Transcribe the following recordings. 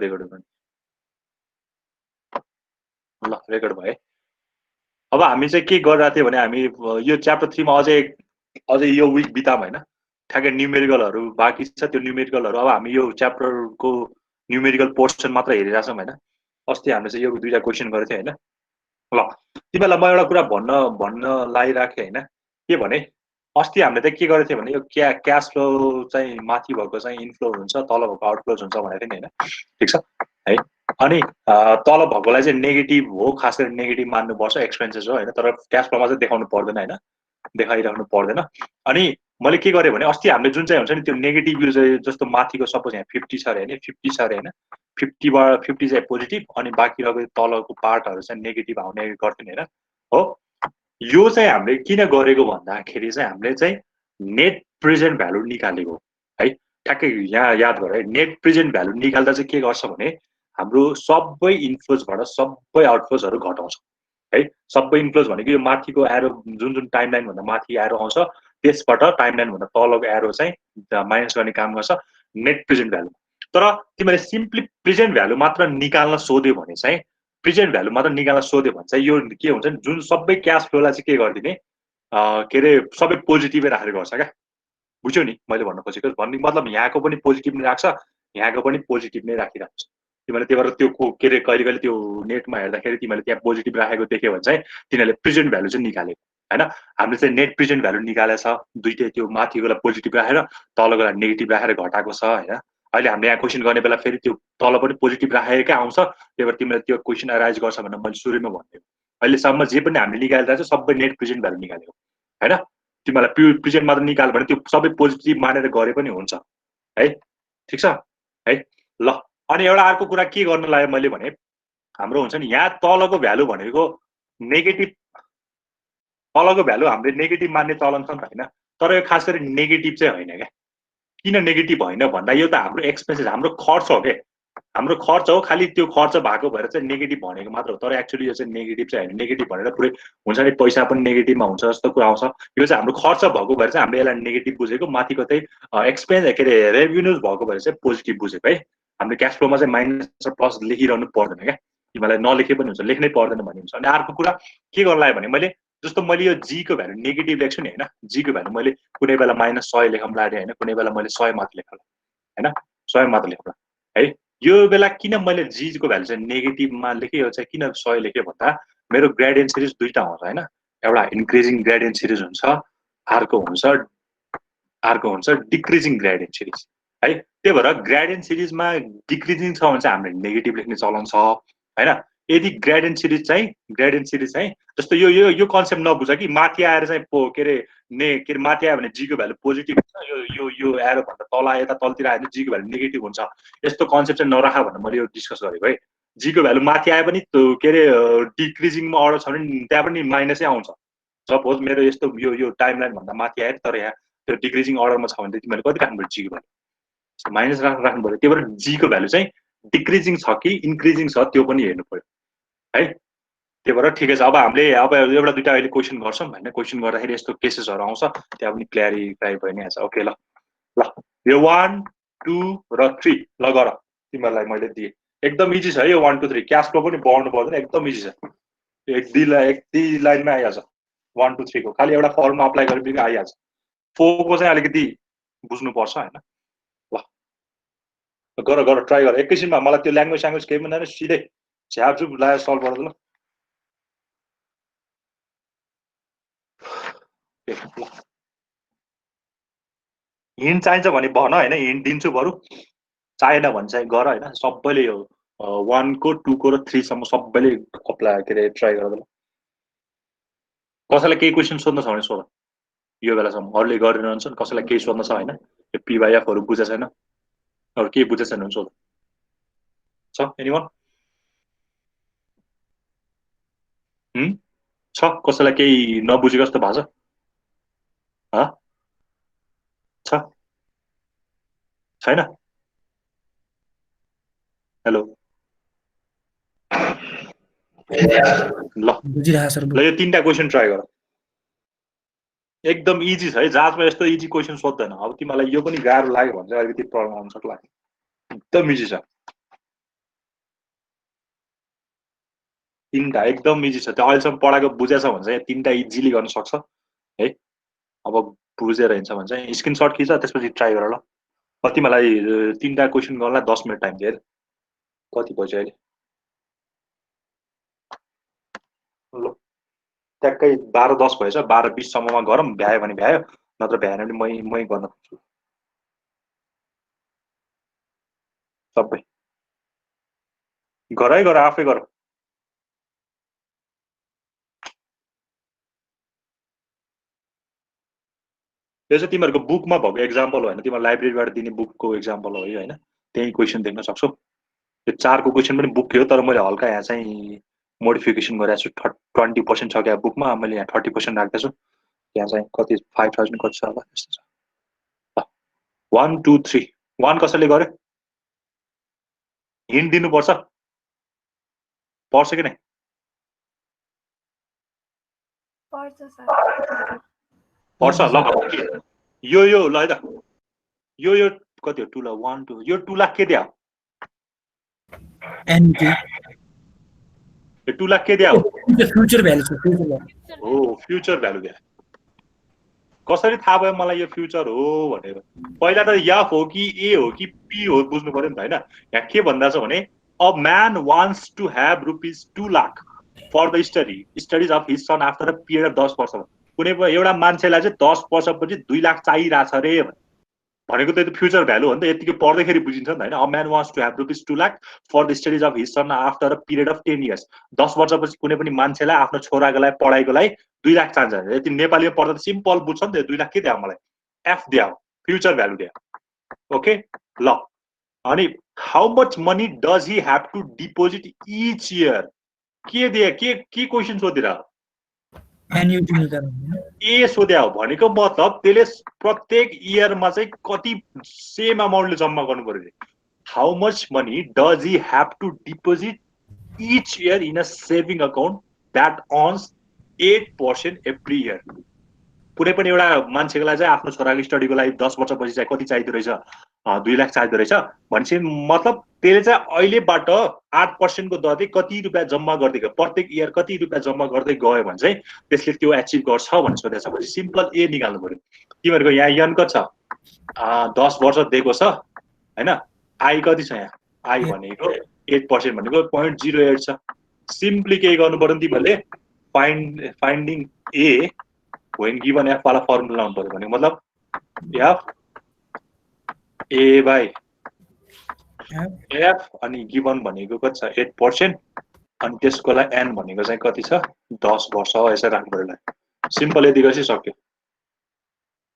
Record गर्नु ल record भयो। अब हामी चाहिँ के गरिरहेको थियौँ भने हामी यो च्याप्टर 3 मा अझै यो विक बिताम हैन। ठ्याक्कै न्युमेरिकलहरु बाँकी छ, त्यो न्युमेरिकलहरु अब हामी यो च्याप्टरको न्युमेरिकल पोर्सन मात्र हेरिरहेछौँ हैन। अस्ति हामीले चाहिँ यो दुईटा क्वेशन गरेको थियौँ हैन। ल तिमीलाई म एउटा कुरा भन्न लागिराखेँ हैन। के भने अस्ति हामीले चाहिँ के गरेको थियौँ भने यो क्याश फ्लो चाहिँ माथि भएको चाहिँ इन्फ्लो हुन्छ, तल भएको आउटफ्लोज हुन्छ भनेको थियौँ नि हैन। ठिक छ है। अनि तल भएकोलाई चाहिँ नेगेटिभ हो, खास गरी नेगेटिभ मान्नुपर्छ, एक्सपेन्सेस हो हैन। तर क्याश फ्लोमा चाहिँ देखाउनु पर्दैन हैन, देखाइराख्नु पर्दैन। अनि मैले के गरेँ भने अस्ति हामीले जुन चाहिँ हुन्छ नि त्यो नेगेटिभ यो चाहिँ जस्तो माथिको सपोज यहाँ 50 छ अरे हैन, 50 छ अरे हैन, 50 चाहिँ पोजिटिभ अनि बाँकी रहेको तलको पार्टहरू चाहिँ नेगेटिभ आउने गर्थ्यो नि हैन। हो यो चाहिँ हामीले किन गरेको भन्दाखेरि चाहिँ हामीले चाहिँ नेट प्रेजेन्ट भ्यालु निकालेको है। ठ्याक्कै यहाँ याद गर है, नेट प्रेजेन्ट भ्यालु निकाल्दा चाहिँ के गर्छ भने हाम्रो सबै इन्फ्लोजबाट सबै आउटफ्लोजहरू घटाउँछ है। सबै इन्फ्लोज भनेको यो माथिको एरो जुन टाइमलाइन भन्दा माथि एरो आउँछ त्यसबाट टाइमलाइन भन्दा तलको एरो चाहिँ माइनस गर्ने काम गर्छ नेट प्रेजेन्ट भ्यालु। तर तिमीले सिम्पली प्रेजेन्ट भ्यालु मात्र निकाल्न सोध्यो भने चाहिँ प्रेजेन्ट भ्यालु मात्र निकाल्न सोध्यो भने चाहिँ यो के हुन्छ नि जुन सबै क्याश फ्लोलाई चाहिँ के गरिदिने के अरे सबै पोजिटिभै राखेर गर्छ क्या। बुझ्यौ नि मैले भन्न खोजेको भन्ने मतलब यहाँको पनि पोजिटिभ नै राख्छ, यहाँको पनि पोजिटिभ नै राखिराख्छ। तिमीले त्यही भएर त्यो के अरे कहिले कहिले त्यो नेटमा हेर्दाखेरि तिमीले त्यहाँ पोजिटिभ राखेको देख्यो भने चाहिँ तिनीहरूले प्रेजेन्ट भ्यालु चाहिँ निकालेको हैन। हामीले चाहिँ नेट प्रेजेन्ट भ्यालु निकालेछ, दुईटै त्यो माथिकोलाई पोजिटिभ राखेर तलकोलाई नेगेटिभ राखेर घटाएको छ हैन। अहिले हामीले यहाँ क्वेसन गर्ने बेला फेरि त्यो तल पनि पोजिटिभ राखेकै आउँछ, त्यही भएर तिमीले त्यो क्वेसन अराइज गर्छ भनेर मैले सुरुमा भनिदिएँ। अहिलेसम्म जे पनि हामीले निकालिरहेको छ सबै नेट प्रेजेन्ट भ्यालु निकालेको हैन। तिमीलाई प्रेजेन्ट मात्र निकाल भने त्यो सबै पोजिटिभ मानेर गरे पनि हुन्छ है। ठिक छ है। ल अनि एउटा अर्को कुरा के गर्न लाग्यो मैले भने हाम्रो हुन्छ नि यहाँ तलको भ्यालु भनेको नेगेटिभ, तलको भ्यालु हामीले नेगेटिभ मान्ने चलन छ नि त हैन। तर यो खास गरी नेगेटिभ चाहिँ होइन क्या। किन नेगेटिभ होइन भन्दा यो त हाम्रो एक्सपेन्सेस हाम्रो खर्च हो के, हाम्रो खर्च हो, खालि त्यो खर्च भएको भएर चाहिँ नेगेटिभ भनेको मात्र हो। तर एक्चुअली यो चाहिँ नेगेटिभ चाहिँ होइन, नेगेटिभ भनेर पुरै हुन्छ नि पैसा पनि नेगेटिभमा हुन्छ जस्तो कुरा आउँछ। यो चाहिँ हाम्रो खर्च भएको भएर चाहिँ हामीले यसलाई नेगेटिभ बुझेको, माथिको चाहिँ एक्सपेन्स के अरे रेभेन्युज भएको भएर चाहिँ पोजिटिभ बुझेको है। हामीले क्यास फ्लोमा चाहिँ माइनस र प्लस लेखिरहनु पर्दैन क्या, तिमीलाई नलेखे पनि हुन्छ, लेख्नै पर्दैन भन्ने हुन्छ। अनि अर्को कुरा के गर्न लाग्यो भने मैले जस्तो मैले यो जीको भ्यालु नेगेटिभ लेख्छु नि हैन, जीको भ्यालु मैले कुनै बेला -100 लेखौँला अरे हैन, कुनै बेला मैले 100 मात्र लेखौँला हैन, 100 मात्र लेखौँला है। यो बेला किन मैले जीको भ्यालु चाहिँ नेगेटिभमा लेखेँ, यो चाहिँ किन 100 लेखेँ भन्दा मेरो ग्रेडियन्ट सिरिज दुईटा हुन्छ हैन। एउटा इन्क्रिजिङ ग्रेडियन्ट सिरिज हुन्छ, अर्को हुन्छ डिक्रिजिङ ग्रेडियन्ट सिरिज है। त्यही भएर ग्रेडियन्ट सिरिजमा डिक्रिजिङ छ भने चाहिँ हामीले नेगेटिभ लेख्ने चलन छ हैन। यदि ग्रेडियन्ट सिरिज चाहिँ जस्तो यो कन्सेप्ट नबुझ कि माथि आएर चाहिँ के अरे माथि आयो भने जीको भ्यालु पोजिटिभ हुन्छ, यो एरो भन्दा तल यता तलतिर आयो भने जीको भ्यालु नेगेटिभ हुन्छ, यस्तो कन्सेप्ट चाहिँ नराख भनेर मैले यो डिस्कस गरेको है। जीको भ्यालु माथि आए पनि के अरे डिक्रिजिङमा अर्डर छ भने त्यहाँ पनि माइनसै आउँछ। सपोज मेरो यस्तो यो टाइमलाइन भन्दा माथि आयो तर यहाँ त्यो डिक्रिजिङ अर्डरमा छ भने तिमीले कति राख्नु पर्छ जीको भ्यालु, माइनस राख्नु पर्यो। त्यही भएर जीको भ्यालु चाहिँ डिक्रिजिङ छ कि इन्क्रिजिङ छ त्यो पनि हेर्नु पर्यो है। त्यही भएर ठिकै छ। अब हामीले अब एउटा दुईटा अहिले क्वेसन गर्छौँ हैन, क्वेसन गर्दाखेरि यस्तो केसेसहरू आउँछ त्यहाँ पनि क्ल्यारिफाई भइ नै हाल्छ। ओके ल यो 1 2 र 3 ल गर, तिमीहरूलाई मैले दिएँ। एकदम इजी छ है यो 1 2 3, क्याश फ्लो पनि बढ्नु पर्दैन, एकदम इजी छ। एक दुई लाइनमै आइहाल्छ 1 2 3 को, खालि एउटा फर्मुला अप्लाई गरेपछि आइहाल्छ। 4 को चाहिँ अलिकति बुझ्नुपर्छ हैन। ल गर ट्राई गर एकैछिनमा, मलाई त्यो ल्याङ्ग्वेज केही पनि सिधै झ्यापझुप लगाएर सल्भ गर्दै ल। हिन्ट चाहिन्छ भने भन हैन, हिन्ट दिन्छु बरु। चाहिएन भने चाहिँ गर हैन। सबैले यो 1 को 2 को र 3 सम्म सबैले अप्लाई के अरे ट्राई गर। कसैलाई केही क्वेसन सोध्न छ भने सोध यो बेलासम्म, अरूले गरिरहन्छन्। कसैलाई केही सोध्न छ हैन, यो पी बाई एफहरु बुझे छैन, अरू केही बुझे छैन भने सोध। छ एनीवन? छ कसैलाई केही नबुझेको जस्तो भएको छ? छ छैन? हेलो ल बुझिरहेको सर। ल यो तीनटा क्वेसन ट्राई गर, एकदम इजी छ है। जाँचमा यस्तो इजी क्वेसन सोध्दैन। अब तिमीलाई यो पनि गाह्रो लाग्यो भने चाहिँ अलिकति प्रब्लम आउन सक्ला, एकदम इजी छ। तीनटा एकदम इजी छ, त्यो अहिलेसम्म पढाएको बुझेछ भने चाहिँ तीनटा इजिली गर्न सक्छ है। अब बुझेर हिँड्छ भने चाहिँ स्क्रिनसट खिच त्यसपछि ट्राई गर ल। कति मलाई तीनटा क्वेसन गर्नलाई 10 मिनट टाइम दिएर कति बज्यो अहिले ल ट्याक्कै 12:10 भएछ, 12:20 सम्ममा गरौँ, भ्यायो भने भ्यायो, नत्र भ्याएन भने मै गर्न सक्छु सबै। गर है गर, आफै गर। यो चाहिँ तिमीहरूको बुकमा भएको एक्जाम्पल होइन, तिमीहरू लाइब्रेरीबाट दिने बुकको एक्जाम्पल हो यो होइन, त्यही क्वेसन देख्न सक्छौ। यो 4को क्वेसन पनि बुक थियो, तर मैले हल्का यहाँ चाहिँ मोडिफिकेसन गरेको छु। 20% छ क्या बुकमा, मैले यहाँ 30% राख्दैछु। यहाँ चाहिँ कति 5000 कति छ होला त्यस्तो छ। 1 2 3 1 कसैले गर्यो? हिन्ट दिनुपर्छ, पर्छ कि नै? पर्छ ल। यो ल है त, यो कति हो? 2 लाख 1 2, यो 2 लाख के दिया एन्युटी 2 लाख के दिया फ्युचर भ्यालु हो, फ्युचर भ्यालु दिया। कसरी थाहा भयो मलाई यो फ्युचर हो भनेर? पहिला त एफ हो कि ए हो कि पी हो बुझ्नु पर्यो नि त होइन। यहाँ के भन्दा छ भने a man wants to have ₹2 lakh for the studies of his son after a period of 10 वर्ष। कुनै एउटा मान्छेलाई चाहिँ 10 वर्षपछि 2 लाख चाहिरहेछ अरे भनेको त फ्युचर भ्यालु हो नि त, यतिकै पढ्दैखेरि बुझिन्छ नि त होइन। A man wants to have ₹2 lakh for the studies of his son after a period of 10 years. 10 वर्षपछि कुनै पनि मान्छेलाई आफ्नो छोराको लागि पढाइको लागि 2 लाख चाहिन्छ। यति नेपालीमा पढ्दा त सिम्पल बुझ्छ नि त, 2 लाख के दियो मलाई? एफ दियो, फ्युचर भ्यालु दियो। ओके ल, अनि how much money does he have to deposit each year? के दिए, के क्वेसन सोधेर एन्युटी निकाल्नु ए सोध्या हो भनेको मतलब त्यसले प्रत्येक इयरमा चाहिँ कति सेम अमाउन्टले जम्मा गर्नु पर्यो। How much money does he have to deposit each year in a saving account that earns 8% every year? कुनै पनि एउटा मान्छेको लागि चाहिँ आफ्नो छोराको स्टडीको लागि 10 वर्षपछि चाहिँ कति चाहिँदो रहेछ? 2 लाख चाहिँदो रहेछ भनेपछि मतलब त्यसले चाहिँ अहिलेबाट 8% को दरले कति रुपियाँ जम्मा गर्दै गयो, प्रत्येक इयर कति रुपियाँ जम्मा गर्दै गयो भने चाहिँ त्यसले त्यो एचिभ गर्छ भनेर सोधेको छ। भने सिम्पल ए निकाल्नु पर्यो। तिमीहरूको यहाँ यन कति छ? 10 वर्ष दिएको छ होइन। आई कति छ यहाँ? आई भनेको 8% भनेको 0.08 छ। सिम्पली के गर्नु पर्यो तिमीहरूले? Finding A when given f वाला फर्मुला लाउनु पर्यो भने मतलब f a by f अनि गिवन भनेको कति छ? 8% अनि त्यसको लागि n भनेको चाहिँ कति छ? 10 वर्ष यसरी राख्नु पर्यो। सिम्पल यति गरेपछि सक्यो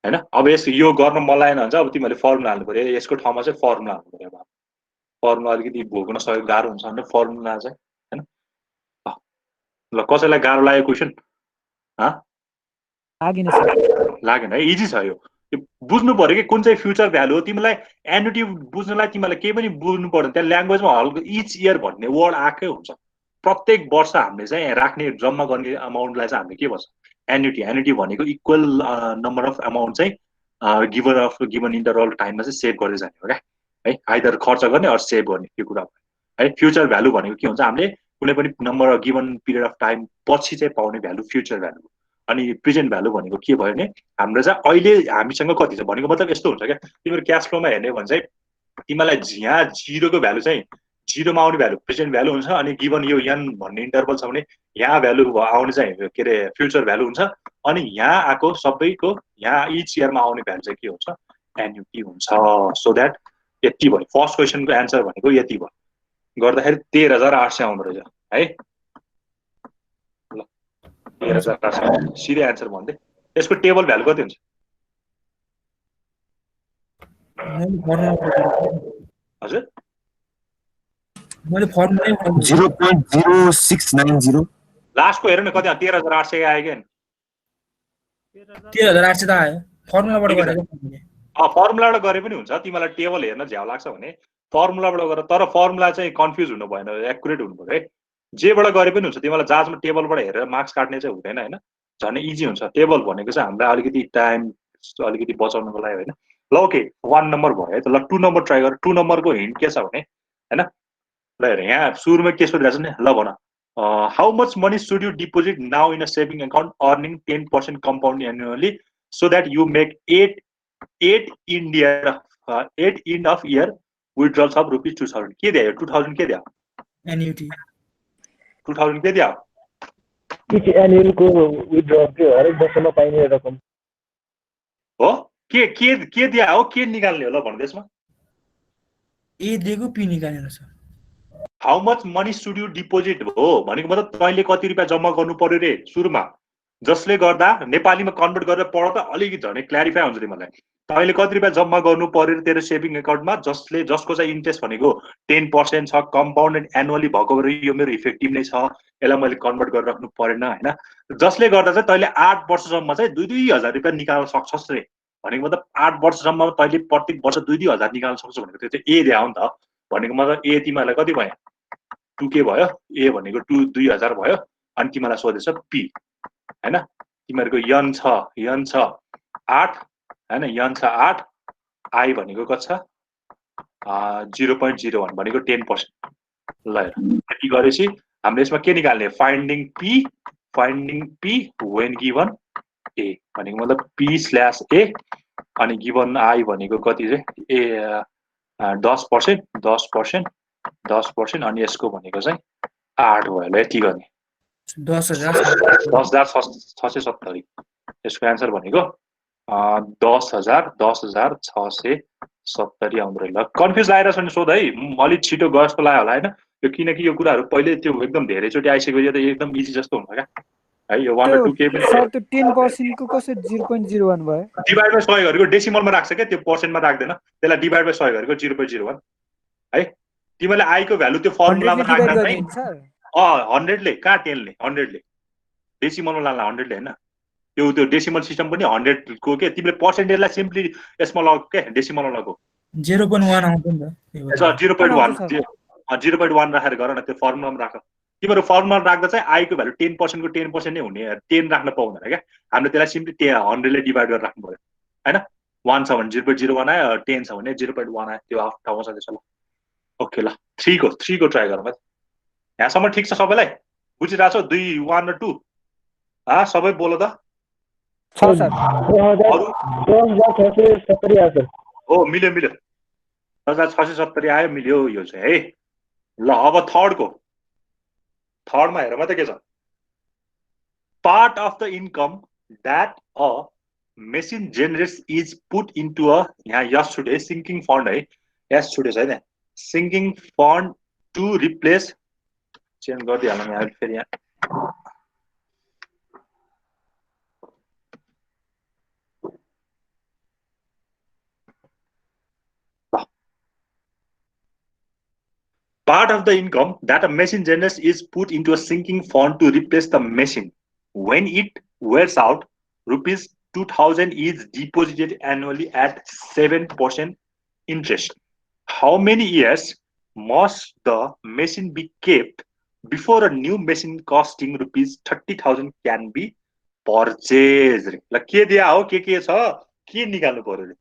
हैन। अब यो गर्न मन लागेन भने अब तिमीहरूले फर्मुला हाल्नु पर्यो। यसको ठाउँमा चाहिँ फर्मुला हाल्नु पर्यो। अब फर्मुला अलिकति भोग्न सक्यो गाह्रो हुन्छ भने फर्मुला चाहिँ हैन। ल कसैलाई गाह्रो लाग्यो क्वेसन? लागेन है, इजी छ यो। बुझ्नु पर्यो कि कुन चाहिँ फ्युचर भ्यालु हो। तिमीलाई एन्युटी बुझ्नलाई तिमीलाई केही पनि बुझ्नु पर्दैन, त्यहाँ ल्याङ्ग्वेजमा हल्का इच इयर भन्ने वर्ड आएकै हुन्छ। प्रत्येक वर्ष हामीले चाहिँ राख्ने जम्मा गर्ने अमाउन्टलाई चाहिँ हामीले के भन्छ? एन्युटी। एन्युटी भनेको इक्वल नम्बर अफ अमाउन्ट चाहिँ गिभन इन्टरभल टाइममा चाहिँ सेभ गर्दै जाने हो क्या है। आइदर खर्च गर्ने अरू सेभ गर्ने त्यो कुरा है। फ्युचर भ्यालु भनेको के हुन्छ? हामीले कुनै पनि number given period of time पछि चाहिँ पाउने भ्यालु फ्युचर भ्यालु। अनि प्रेजेन्ट भ्यालु भनेको के भयो भने हाम्रो चाहिँ अहिले हामीसँग कति छ भनेको मतलब यस्तो हुन्छ क्या। तिमीहरू क्यास फ्लोमा हेर्ने भने चाहिँ तिमीलाई यहाँ जिरोको भ्यालु चाहिँ जिरोमा आउने भ्यालु प्रेजेन्ट भ्यालु हुन्छ। अनि गिभन यो एन भन्ने इन्टरभल छ भने यहाँ भ्यालु आउने चाहिँ के अरे फ्युचर भ्यालु हुन्छ। अनि यहाँ आएको सबैको यहाँ इच इयरमा आउने भ्यालु चाहिँ के हुन्छ? एन्युटी हुन्छ। सो द्याट यति भयो। फर्स्ट क्वेसनको एन्सर भनेको यति भयो। गर्दाखेरि 13,800 आउँदो रहेछ है। ल 13,800 सिधै एन्सर भन्दै। यसको टेबल भ्यालु कति हुन्छ? हजुर मैले फर्मुला 0.0690 लास्टको हेर न कति 13,800 आयो क्या? 13,800 त आयो फर्मुलाबाट गरेको। फर्मुलाबाट गरे पनि हुन्छ। तिमीलाई टेबल हेर्न झ्याउ लाग्छ भने फर्मुलाबाट गर, तर फर्मुला चाहिँ कन्फ्युज हुनु भएन, एक्युरेट हुनु पर्यो है। जेबाट गरे पनि हुन्छ। तिमीलाई जाँचमा टेबलबाट हेरेर मार्क्स काट्ने चाहिँ हुँदैन होइन, झन् इजी हुन्छ। टेबल भनेको चाहिँ हामीलाई अलिकति टाइम अलिकति बचाउनुको लागि होइन। ल ओके 1 नम्बर भयो है त। ल 2 नम्बर ट्राई गर। 2 नम्बरको हिन्ट के छ भने होइन, ल हेर यहाँ सुरुमा के सोधिरहेको छ नि, ल भन How much money should you deposit now in a saving account earning 10% compound annually so that you make 8 in year 8 in of year withdrawals of rupees 2000? के दिया 2000 के दिया एन्युटी 2000 के दिया each annual को withdraw के हरेक वर्षमा पाइने रकम हो के दिया हो के निकाल्ने होला भन्नु त्यसमा ए दिएको पी निकालेर छ how much money should you deposit हो भनेको मतलब तैँले कति रुपियाँ जम्मा गर्नु पर्यो रे सुरुमा जसले गर्दा नेपालीमा कन्भर्ट गरेर पढ्दा अलिकति झनै क्ल्यारिफाई हुन्छ रे मलाई तैँले कति रुपियाँ जम्मा गर्नु पर्यो तेरो सेभिङ एकाउन्टमा जसको चाहिँ इन्ट्रेस्ट भनेको 10% छ कम्पाउन्डेड एनुअली भएको यो मेरो इफेक्टिभ नै छ यसलाई मैले कन्भर्ट गरेर राख्नु परेन हैन जसले गर्दा चाहिँ तैँले 8 वर्षसम्म चाहिँ 2-2000 रुपियाँ निकाल्न सक्छस् रे भनेको मतलब 8 वर्षसम्म तैँले प्रत्येक वर्ष 2-2000 निकाल्न सक्छस् भनेको त्यो चाहिँ ए दिया हो नि त भनेको मतलब ए तिमीलाई कति भयो 2 के भयो ए भनेको 2000 भयो अनि तिमीलाई सोधेछ पी हैन तिमीहरुको यन छ 8 हैन यन छ 8 आई भनेको कति छ 0.01 भनेको 10% ल यति गरेपछि हामीले यसमा के निकाल्ने फाइन्डिङ पी व्हेन गिवन ए भनेको मतलब p/a अनि गिवन आई भनेको कति चाहिँ ए 10% अनि यसको भनेको चाहिँ 8 भयो ल यति गर्ने 10,670 यसको आन्सर भनेको 10,670 आउँदो रहेछ ल कन्फ्युज आइरहेछ भने सोध है अलि छिटो गयो जस्तो लाग्यो होला हैन यो किनकि यो कुराहरु पहिले त्यो एकदम धेरैचोटी आइसक्यो यो त एकदम इजी जस्तो हुन्छ क्या है यो 1 र 2 के पनि सर त्यो 10% को कसरी 0.01 भयो डिभाइड बाइ 100 गरेको डेसिमलमा राख्छ के त्यो पर्सेन्टमा राख्दैन त्यसलाई डिभाइड बाइ 100 गरेको 0.01 है तिमीले आई को भ्यालु त्यो फर्मुलामा राख्दा चाहिँ 100 ले कहाँ 10 ले 100 ले डेसिमलमा लाला 100 ले हैन त्यो डेसिमल सिस्टम पनि 100 को के तिमीले पर्सेन्टेजलाई सिम्पली यसमा लग के डेसिमलमा लगो 0.1 आउँछ नि त 0.1 राखेर गर न त्यो फर्मुलामा राख तिम्रो फर्मुला राख्दा चाहिँ आई को भ्यालु 10% को 10% नै हुने 10 राख्न पाउँदैन क्या हामीले त्यसलाई सिम्पली 100 ले डिभाइड गरेर राख्नु पर्यो हैन 1 छ भने 0.01 आयो 10 छ भने 0.1 आयो त्यो ठाउँमा छ त्यसो ल ओके ल 3 को ट्राई गरौँ है यहाँसम्म ठीक छ सबैलाई बुझिरहेछौ 2 1 र 2 सबै बोल त छ सर 10,670 आयो हो मिल्यो 10,670 आयो मिल्यो यो चाहिँ है ल अब थर्डमा हेर म त के छ part of the income that a machine generates is put into a यहाँ यस्टरडे सिंकिङ फन्ड है यस्टरडे छ है सिंकिङ फन्ड टु रिप्लेस चेन्ज गरिदिहालौँ यहाँ फेरि यहाँ part of the income that a machine generates is put into a sinking fund to replace the machine. When it wears out, rupees 2,000 is deposited annually at 7% interest. How many years must the machine be kept before a new machine costing rupees 30,000 can be purchased? ल के दिया हो के छ के निकाल्नु पर्यो रे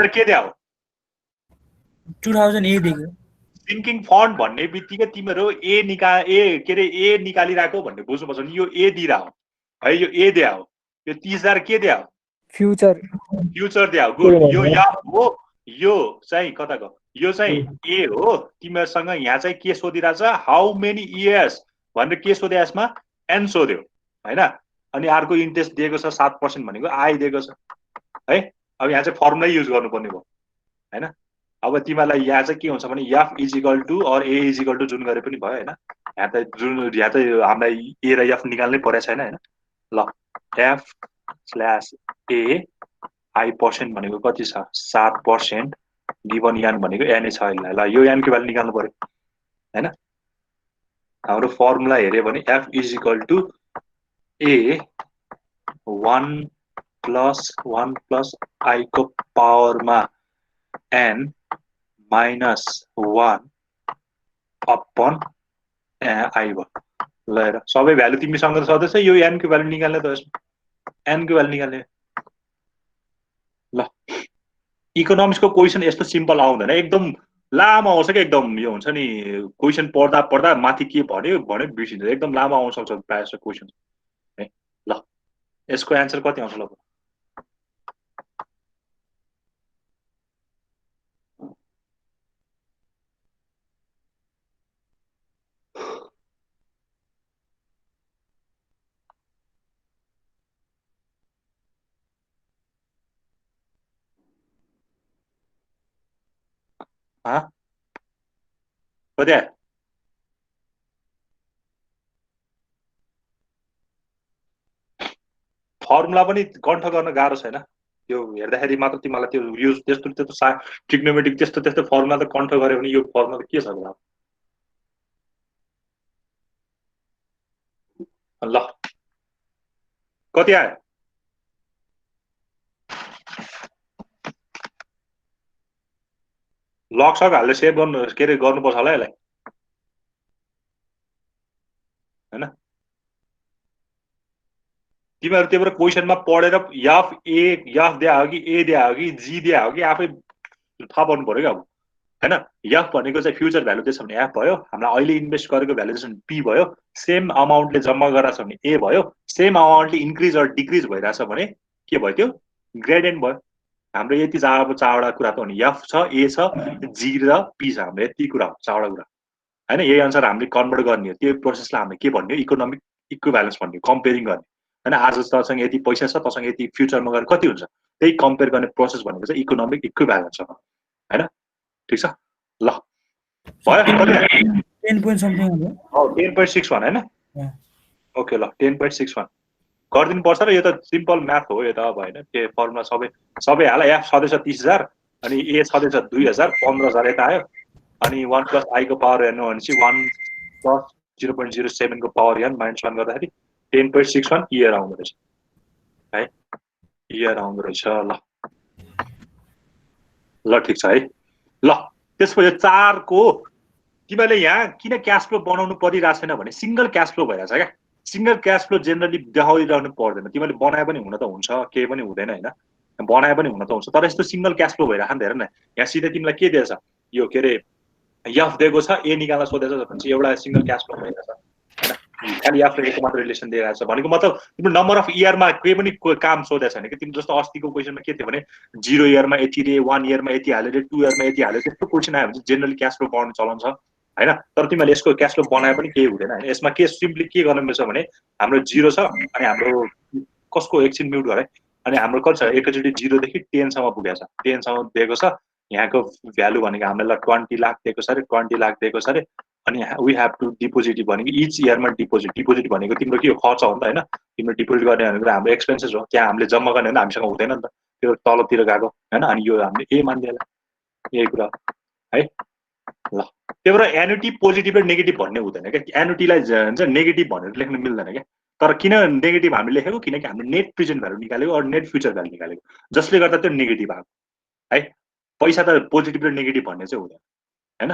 के दिया हो 2000 ए दिएको सिंकिङ फन्ड भन्ने बित्तिकै तिमीहरु ए निकालिराको भन्ने बुझ्नुपर्छ नि यो ए दिरा हो है यो ए दिया हो यो 30,000 के दिया हो फ्युचर दिया हो गुड यो या हो यो चाहिँ कताको यो चाहिँ ए हो तिमीहरुसँग यहाँ चाहिँ के सोधिराछ हाउ मेनी इयर्स भनेर के सोध्या यसमा एन सोध्यो हैन अनि अर्को इन्ट्रेस्ट दिएको छ 7% भनेको आई दिएको छ है अब यहाँ चाहिँ फर्मुला युज गर्नुपर्ने भयो हैन अब तिमीलाई यहाँ चाहिँ के हुन्छ भने f is equal to or a is equal to जुन गरे पनि भयो हैन यहाँ त हामीलाई a र f निकाल्नै परेको छैन हैन ल f/a i पर्सेन्ट भनेको कति छ 7% गिवन n भनेको n छ ल यो n को भ्यालु निकाल्नु पर्यो हैन हाम्रो फर्मुला हेर्यो भने f is equal to a 1 + i को पावरमा n -1 अपन आई भयो ल हेर सबै भ्यालु तिमीसँग छँदैछ यो n को भ्यालु निकाल्ने त यसमा n को भ्यालु निकाल्ने ल इकोनोमिक्स को क्वेशन यस्तो सिम्पल आउँदैन एकदम लामो आउँछ क्या एकदम यो हुन्छ नि क्वेसन पढ्दा पढ्दा माथि के भन्यो भन्यो बिर्सिन्छ एकदम लामो आउन सक्छ प्रायः जस्तो क्वेसन है ल यसको एन्सर कति आउँछ ल कति आयो फर्मुला पनि कण्ठ गर्न गाह्रो छैन यो हेर्दाखेरि मात्र तिमीलाई त्यो यो त्यस्तो त्यस्तो ट्रिग्नोमेट्रिक त्यस्तो त्यस्तो फर्मुला त कण्ठ गऱ्यो भने यो फर्मुला त के छ ल कति आयो लक सक हालेर सेभ गर्नु के अरे गर्नुपर्छ होला यसलाई होइन तिमीहरू त्यही भएर क्वेसनमा पढेर यफ ए यफ दिया हो कि ए दिया हो कि जी दिया हो कि आफै थाहा पाउनु पऱ्यो क्या अब होइन यफ भनेको चाहिँ फ्युचर भ्यालुडेसन भने एफ भयो हामीलाई अहिले इन्भेस्ट गरेको भ्यालुडेसन पी भयो सेम अमाउन्टले जम्मा गराएको छ भने ए भयो सेम अमाउन्टले इन्क्रिज अर डिक्रिज भइरहेछ भने के भयो त्यो ग्रेडियन्ट भयो हाम्रो यति चारवटा कुरा त हो नि एफ छ ए छ जी र पी छ हाम्रो यति कुरा हो चारवटा कुरा होइन यही अनुसार हामीले कन्भर्ट गर्ने हो त्यो प्रोसेसलाई हामीले के भन्ने हो इकोनोमिक इक्विभ्यालेन्स भन्ने कम्पेरिङ गर्ने होइन आज तसँग यति पैसा छ तसँग यति फ्युचरमा गएर कति हुन्छ त्यही कम्पेयर गर्ने प्रोसेस भनेको चाहिँ इकोनोमिक इक्विभ्यालेन्स हो होइन ठिक छ ल भयो कति 10 point something हो 10.61 होइन ओके ल 10.61 गरिदिनु पर्छ र यो त सिम्पल म्याथ हो यो त अब होइन त्यो फर्मुला सबै हाल एफ छँदैछ 30,000 अनि ए छँदैछ 2,000 15,000 यता आयो अनि 1 प्लस आई को पावर हेर्नु भनेपछि 1 प्लस 0.07 को पावर एन -1 गर्दाखेरि 10.61 इयर आउँदो रहेछ है इयर आउँदो रहेछ ल ल ठिक छ है ल त्यसपछि 4 को तिमीले यहाँ किन क्याश फ्लो बनाउनु परिरहेको छैन भने सिंगल क्याश फ्लो भइरहेछ क्या सिंगल क्याश फ्लो जेनरली देखाइरहनु पर्दैन तिमीले बनाए पनि हुन त हुन्छ केही पनि हुँदैन होइन बनाए पनि हुन त हुन्छ तर यस्तो सिंगल क्याश फ्लो भइरहेको नि त हेर न यहाँ सिधै तिमीलाई के दिएछ यो के अरे एफ दिएको छ ए निकाल्न सोधेछ भनेपछि एउटा सिंगल क्याश फ्लो भइरहेछ होइन खालि एफ र ए को मात्र रिलेसन दिइरहेको छ भनेको मतलब तिम्रो नम्बर अफ इयरमा केही पनि काम सोधेको छैन कि तिम्रो जस्तो अस्तिको क्वेसनमा के थियो भने 0 इयरमा यति रे 1 इयरमा यति हाल्यो रे 2 इयरमा यति हाल्यो त्यस्तो क्वेसन आयो भने जेनरली क्याश फ्लो बनाउनु चलन छ होइन तर तिमीले यसको क्याश फ्लो बनाए पनि केही हुँदैन होइन यसमा के सिम्पली के गर्नु मिल्छ भने हाम्रो 0 छ अनि हाम्रो कसको एकछिन म्युट गरे अनि हाम्रो कति छ एकैचोटि 0 देखि 10 सम्म पुगेको छ 10 सम्म दिएको छ यहाँको भ्यालु भनेको हामीलाई 20 लाख दिएको छ रे 20 लाख दिएको छ रे अनि वी हेभ टु डिपोजिट भनेको इच इयरमा डिपोजिट भनेको तिम्रो के हो खर्च हो नि त होइन तिम्रो डिपोजिट गर्ने भनेको हाम्रो एक्सपेन्सेस हो त्यहाँ हामीले जम्मा गर्ने भने हामीसँग हुँदैन नि त त्यो तलतिर गएको होइन अनि यो हामीले ए मान्दिएला यही कुरा है ल त्यही भएर एन्युटी पोजिटिभ र नेगेटिभ भन्ने हुँदैन क्या एन्युटीलाई चाहिँ नेगेटिभ भनेर लेख्न मिल्दैन क्या तर किन नेगेटिभ हामीले लेखेको किनकि हामीले नेट प्रेजेन्ट भ्यालु निकालेको अरू नेट फ्युचर भ्यालु निकालेको जसले गर्दा त्यो नेगेटिभ आएको है पैसा त पोजिटिभ र नेगेटिभ भन्ने चाहिँ हुँदैन होइन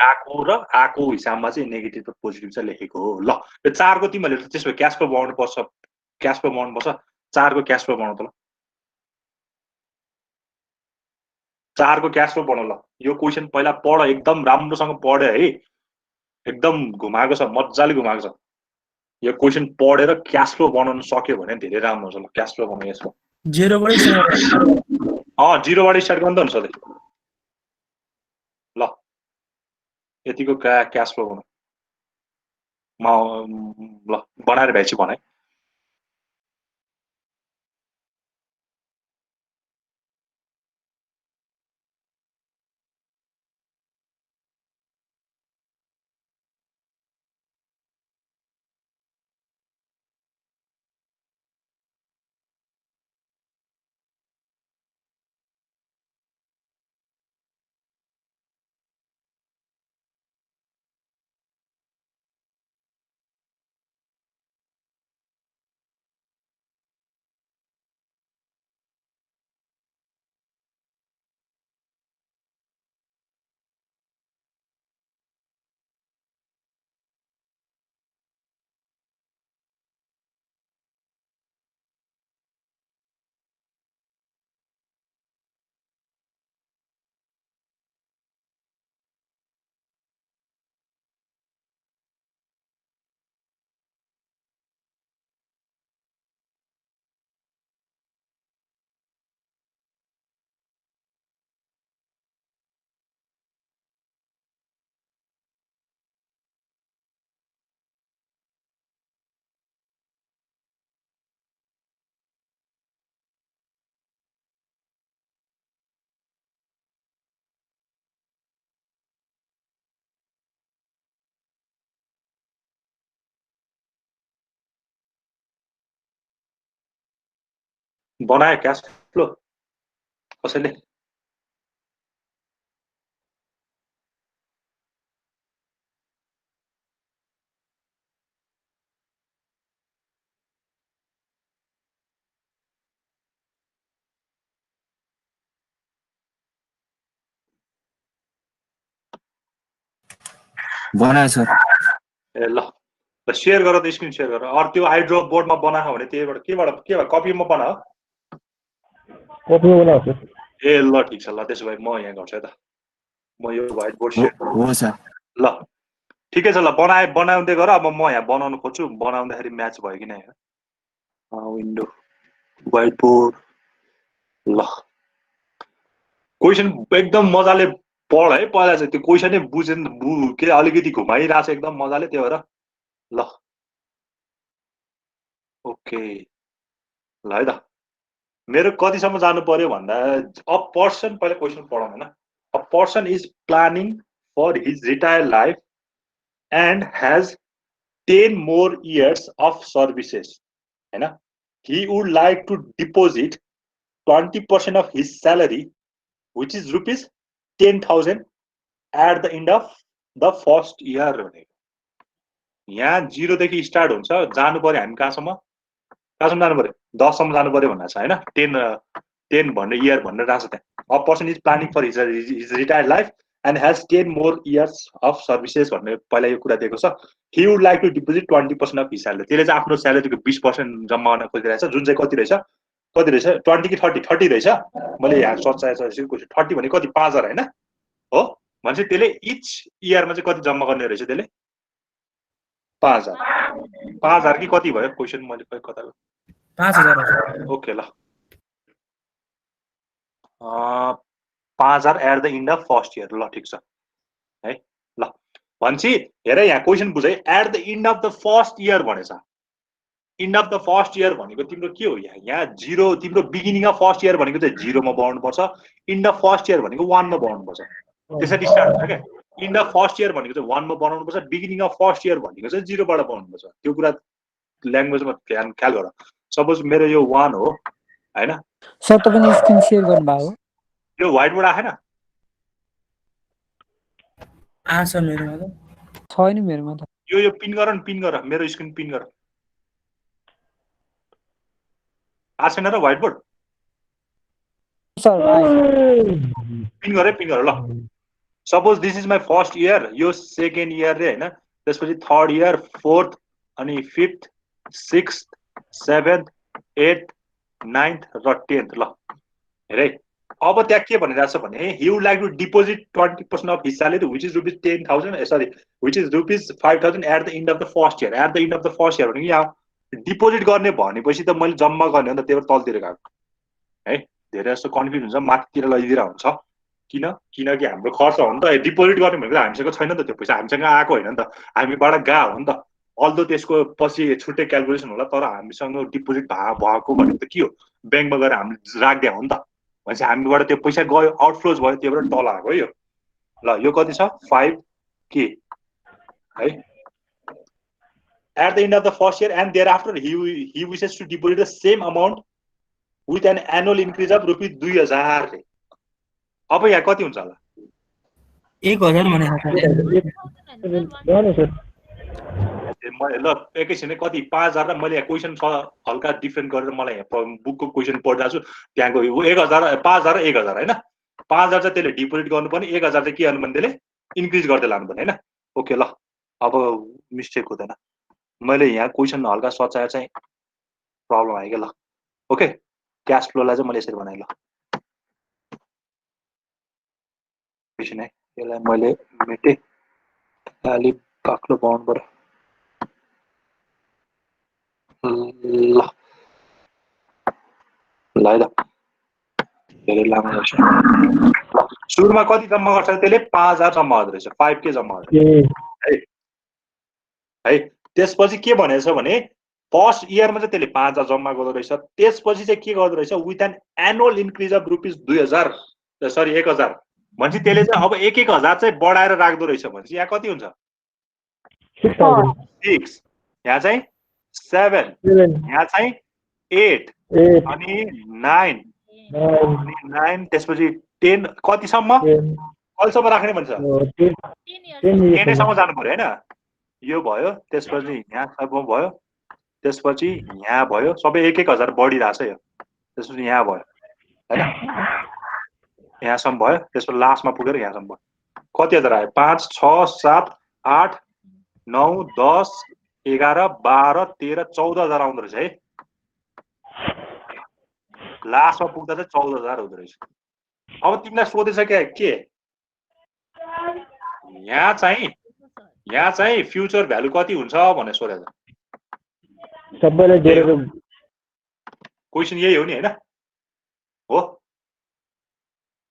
आएको र आएको हिसाबमा चाहिँ नेगेटिभ र पोजिटिभ चाहिँ लेखेको हो ल यो 4 को तिमीहरूले त्यसो क्यास फ्लो बनाउनु पर्छ क्यास फ्लो बनाउनु पर्छ 4 को क्यास फ्लो बनाउनु त ल 4 को क्यास फ्लो बनाउ ल यो क्वेसन पहिला पढ एकदम राम्रोसँग पढ है एकदम घुमाएको छ मजाले घुमाएको छ यो क्वेसन पढेर क्यास फ्लो बनाउन सक्यो भने धेरै राम्रो हुन्छ ल क्यास फ्लो बनाउनु यसको 0 बाट स्टार्ट 0 बाट स्टार्ट गर्नु त नि सधैँ ल यतिको क्यास फ्लो बनाऊ ल बनाएर भएपछि बनाए बनायो क्यास फ्लो कसैले? बनायो सर। ए ल सेयर गर त, स्क्रिन सेयर गर। अरू त्यो आइड्रप बोर्डमा बनायो भने त्यहीबाट के भयो कपीमा बनायो? कपीमा बनाउँछ। ए ल ठिक छ, ल त्यसो भए म यहाँ गर्छु है त, म यो व्हाइट बोर्ड सेयर गर्छु। हो सर। ल ठिकै छ, ल बनाउँदै गर। अब म यहाँ बनाउन खोज्छु, बनाउँदाखेरि म्याच भयो कि नै। Window white board. ल क्वेसन एकदम मजाले पढ है, पहिला चाहिँ त्यो क्वेसनै बुझेन के अलिकति घुमाइरहेको छ एकदम मजाले, त्यो भएर ल ओके। ल है त, मेरो कतिसम्म जानु पर्यो भन्दा अ पर्सन, पहिला क्वेसन पढौँ हैन। A person is planning for his retire life and has 10 more years of services हैन। He would like to deposit 20% of his salary, which is rupees 10,000 at the end of the first year भनेको। यहाँ 0 देखि start हुन्छ, जानु पर्यो हामी कहाँसम्म जानु पर्यो? 10 सम्म जानु पर्यो भन्ने छ हैन। 10 भन्ने इयर भनेर राख्छ त्यहाँ। A person is planning for his retire life and has 10 more years of services भन्ने पहिला यो कुरा दिएको छ। He would like to deposit 20% of his salary. त्यसले चाहिँ आफ्नो स्यालेरीको 20% जम्मा गर्न खोजिरहेछ, जुन चाहिँ कति रहेछ 20 कि 30 रहेछ। मैले यहाँ सोचेको छु 30 भने कति 5000 हैन हो भनेपछि त्यसले इच इयरमा चाहिँ कति जम्मा गर्ने रहेछ त्यसले 5000 कि कति भयो क्वेसन मैले खै कता 5000। ओके ल 5000 at the end of first year. ल ठिक छ है। ल भन्छ हेर यहाँ क्वेसन बुझ है, at the end of the first year भनेछ। End of the first year भनेको तिम्रो के हो? यहाँ 0 तिम्रो बिगिनिङ अफ फर्स्ट इयर भनेको चाहिँ 0 मा बनाउनु पर्छ, एन्ड अफ फर्स्ट इयर भनेको 1 मा बनाउनु पर्छ। त्यसरी स्टार्ट हुन्छ क्या। एन्ड अफ फर्स्ट इयर भनेको चाहिँ 1 मा बनाउनु पर्छ, बिगिनिङ अफ फर्स्ट इयर भनेको चाहिँ 0 बाट बनाउनु पर्छ। त्यो कुरा ल्याङ्ग्वेजमा ख्याल गर। सपोज मेरो यो 1 हो हैन सर, तपाईले स्क्रिन सेयर गर्नुभएको हो? यो व्हाइट बोर्ड आएन? आछ मेरोमा त छैन मेरोमा त। यो पिन गर न, पिन गर, मेरो स्क्रिन पिन गर। आछैन र व्हाइट बोर्ड? सर आयो। पिन गर ल। Suppose this is my first year, यो सेकेन्ड इयर रे हैन, त्यसपछि थर्ड इयर, फोर्थ अनि fifth, sixth, seventh, eighth, ninth र 10th। ल हेरे अब त्यहाँ के भनिरहेछ भने he would like to deposit 20% of his salary which is rupees 10,000 सरी which is rupees 5,000 at the end of the first year. At the end of the first year भनेको यहाँ डिपोजिट गर्ने भनेपछि त मैले जम्मा गर्ने हो नि त, त्यही भएर तलतिर गएको है। धेरै जस्तो कन्फ्युज हुन्छ, माथितिर लैदिएर हुन्छ। किनकि हाम्रो खर्च हो नि त, डिपोजिट गर्ने भनेको हामीसँग छैन नि त, त्यो पैसा हामीसँग आएको होइन नि त, हामीबाट गएको हो नि त। अल्दो त्यसको पछि छुट्टै क्यालकुलेसन होला, तर हामीसँग डिपोजिट भएको भनेको त के हो? ब्याङ्कमा गएर हामीले राखिदिया हो नि त। भनेपछि हामीबाट त्यो पैसा गयो, आउटफ्लोज भयो, त्यो भएर तल आएको यो। ल यो कति छ 5K है। At the end of the first year and thereafter he wishes to deposit the same amount with an annual increase of rupees 2000 रे। अब यहाँ कति हुन्छ होला? 1000 भने सर ल एकैछिन कति 5000 र मैले यहाँ क्वेसन हल्का डिफ्रेन्ट गरेर मलाई यहाँ बुकको क्वेसन पढिरहेको छु। त्यहाँको 1000 5000 र 1000 हैन। 5000 चाहिँ त्यसले डिपोजिट गर्नुपर्ने, 1000 चाहिँ के गर्नु भने त्यसले इन्क्रिज गर्दै लानुपर्ने हैन। ओके ल अब मिस्टेक हुँदैन। मैले यहाँ क्वेसन हल्का सचाएर चाहिँ प्रब्लम आयो क्या। ल ओके क्यास फ्लोलाई चाहिँ मैले यसरी बनाएँ। ल क्वेसन है यसलाई मैले मेटेँ, अलि बाक्लो बनाउनु पर्यो। ल ल है त धेरै लामो रहेछ। सुरुमा कति जम्मा गर्छ त्यसले 5000 जम्मा गर्दो रहेछ, 5K जम्मा गर्दो है। त्यसपछि के भनेछ भने फर्स्ट इयरमा चाहिँ त्यसले 5000 जम्मा गर्दो रहेछ। त्यसपछि चाहिँ के गर्दो रहेछ with an annual increase of rupees 2000 सरी 1000 भनेपछि त्यसले चाहिँ अब 1000 चाहिँ बढाएर राख्दो रहेछ। भनेपछि यहाँ कति हुन्छ 6, यहाँ चाहिँ 7, यहाँ चाहिँ 8 8 अनि 9 9 अनि 9 त्यसपछि 10 कतिसम्म 10 कहिलेसम्म राख्ने भन्छ 10 10 10 years टेनैसम्म जानु पर्यो होइन यो भयो त्यसपछि यहाँसम्म भयो त्यसपछि यहाँ भयो सबै 1,000 बढिरहेछ यो त्यसपछि यहाँ भयो होइन यहाँसम्म भयो त्यसपछि लास्टमा पुगेर यहाँसम्म भयो कति हजार आयो 5 6 7 8 9 10 11 12 13 14,000 आउँदो रहेछ है लास्टमा पुग्दा चाहिँ 14,000 हुँदो रहेछ अब तिमीलाई सोधेछ के यहाँ चाहिँ फ्युचर भ्यालु कति हुन्छ भनेर सोधेछ सबैलाई जोडेर क्वेसन यही हो नि होइन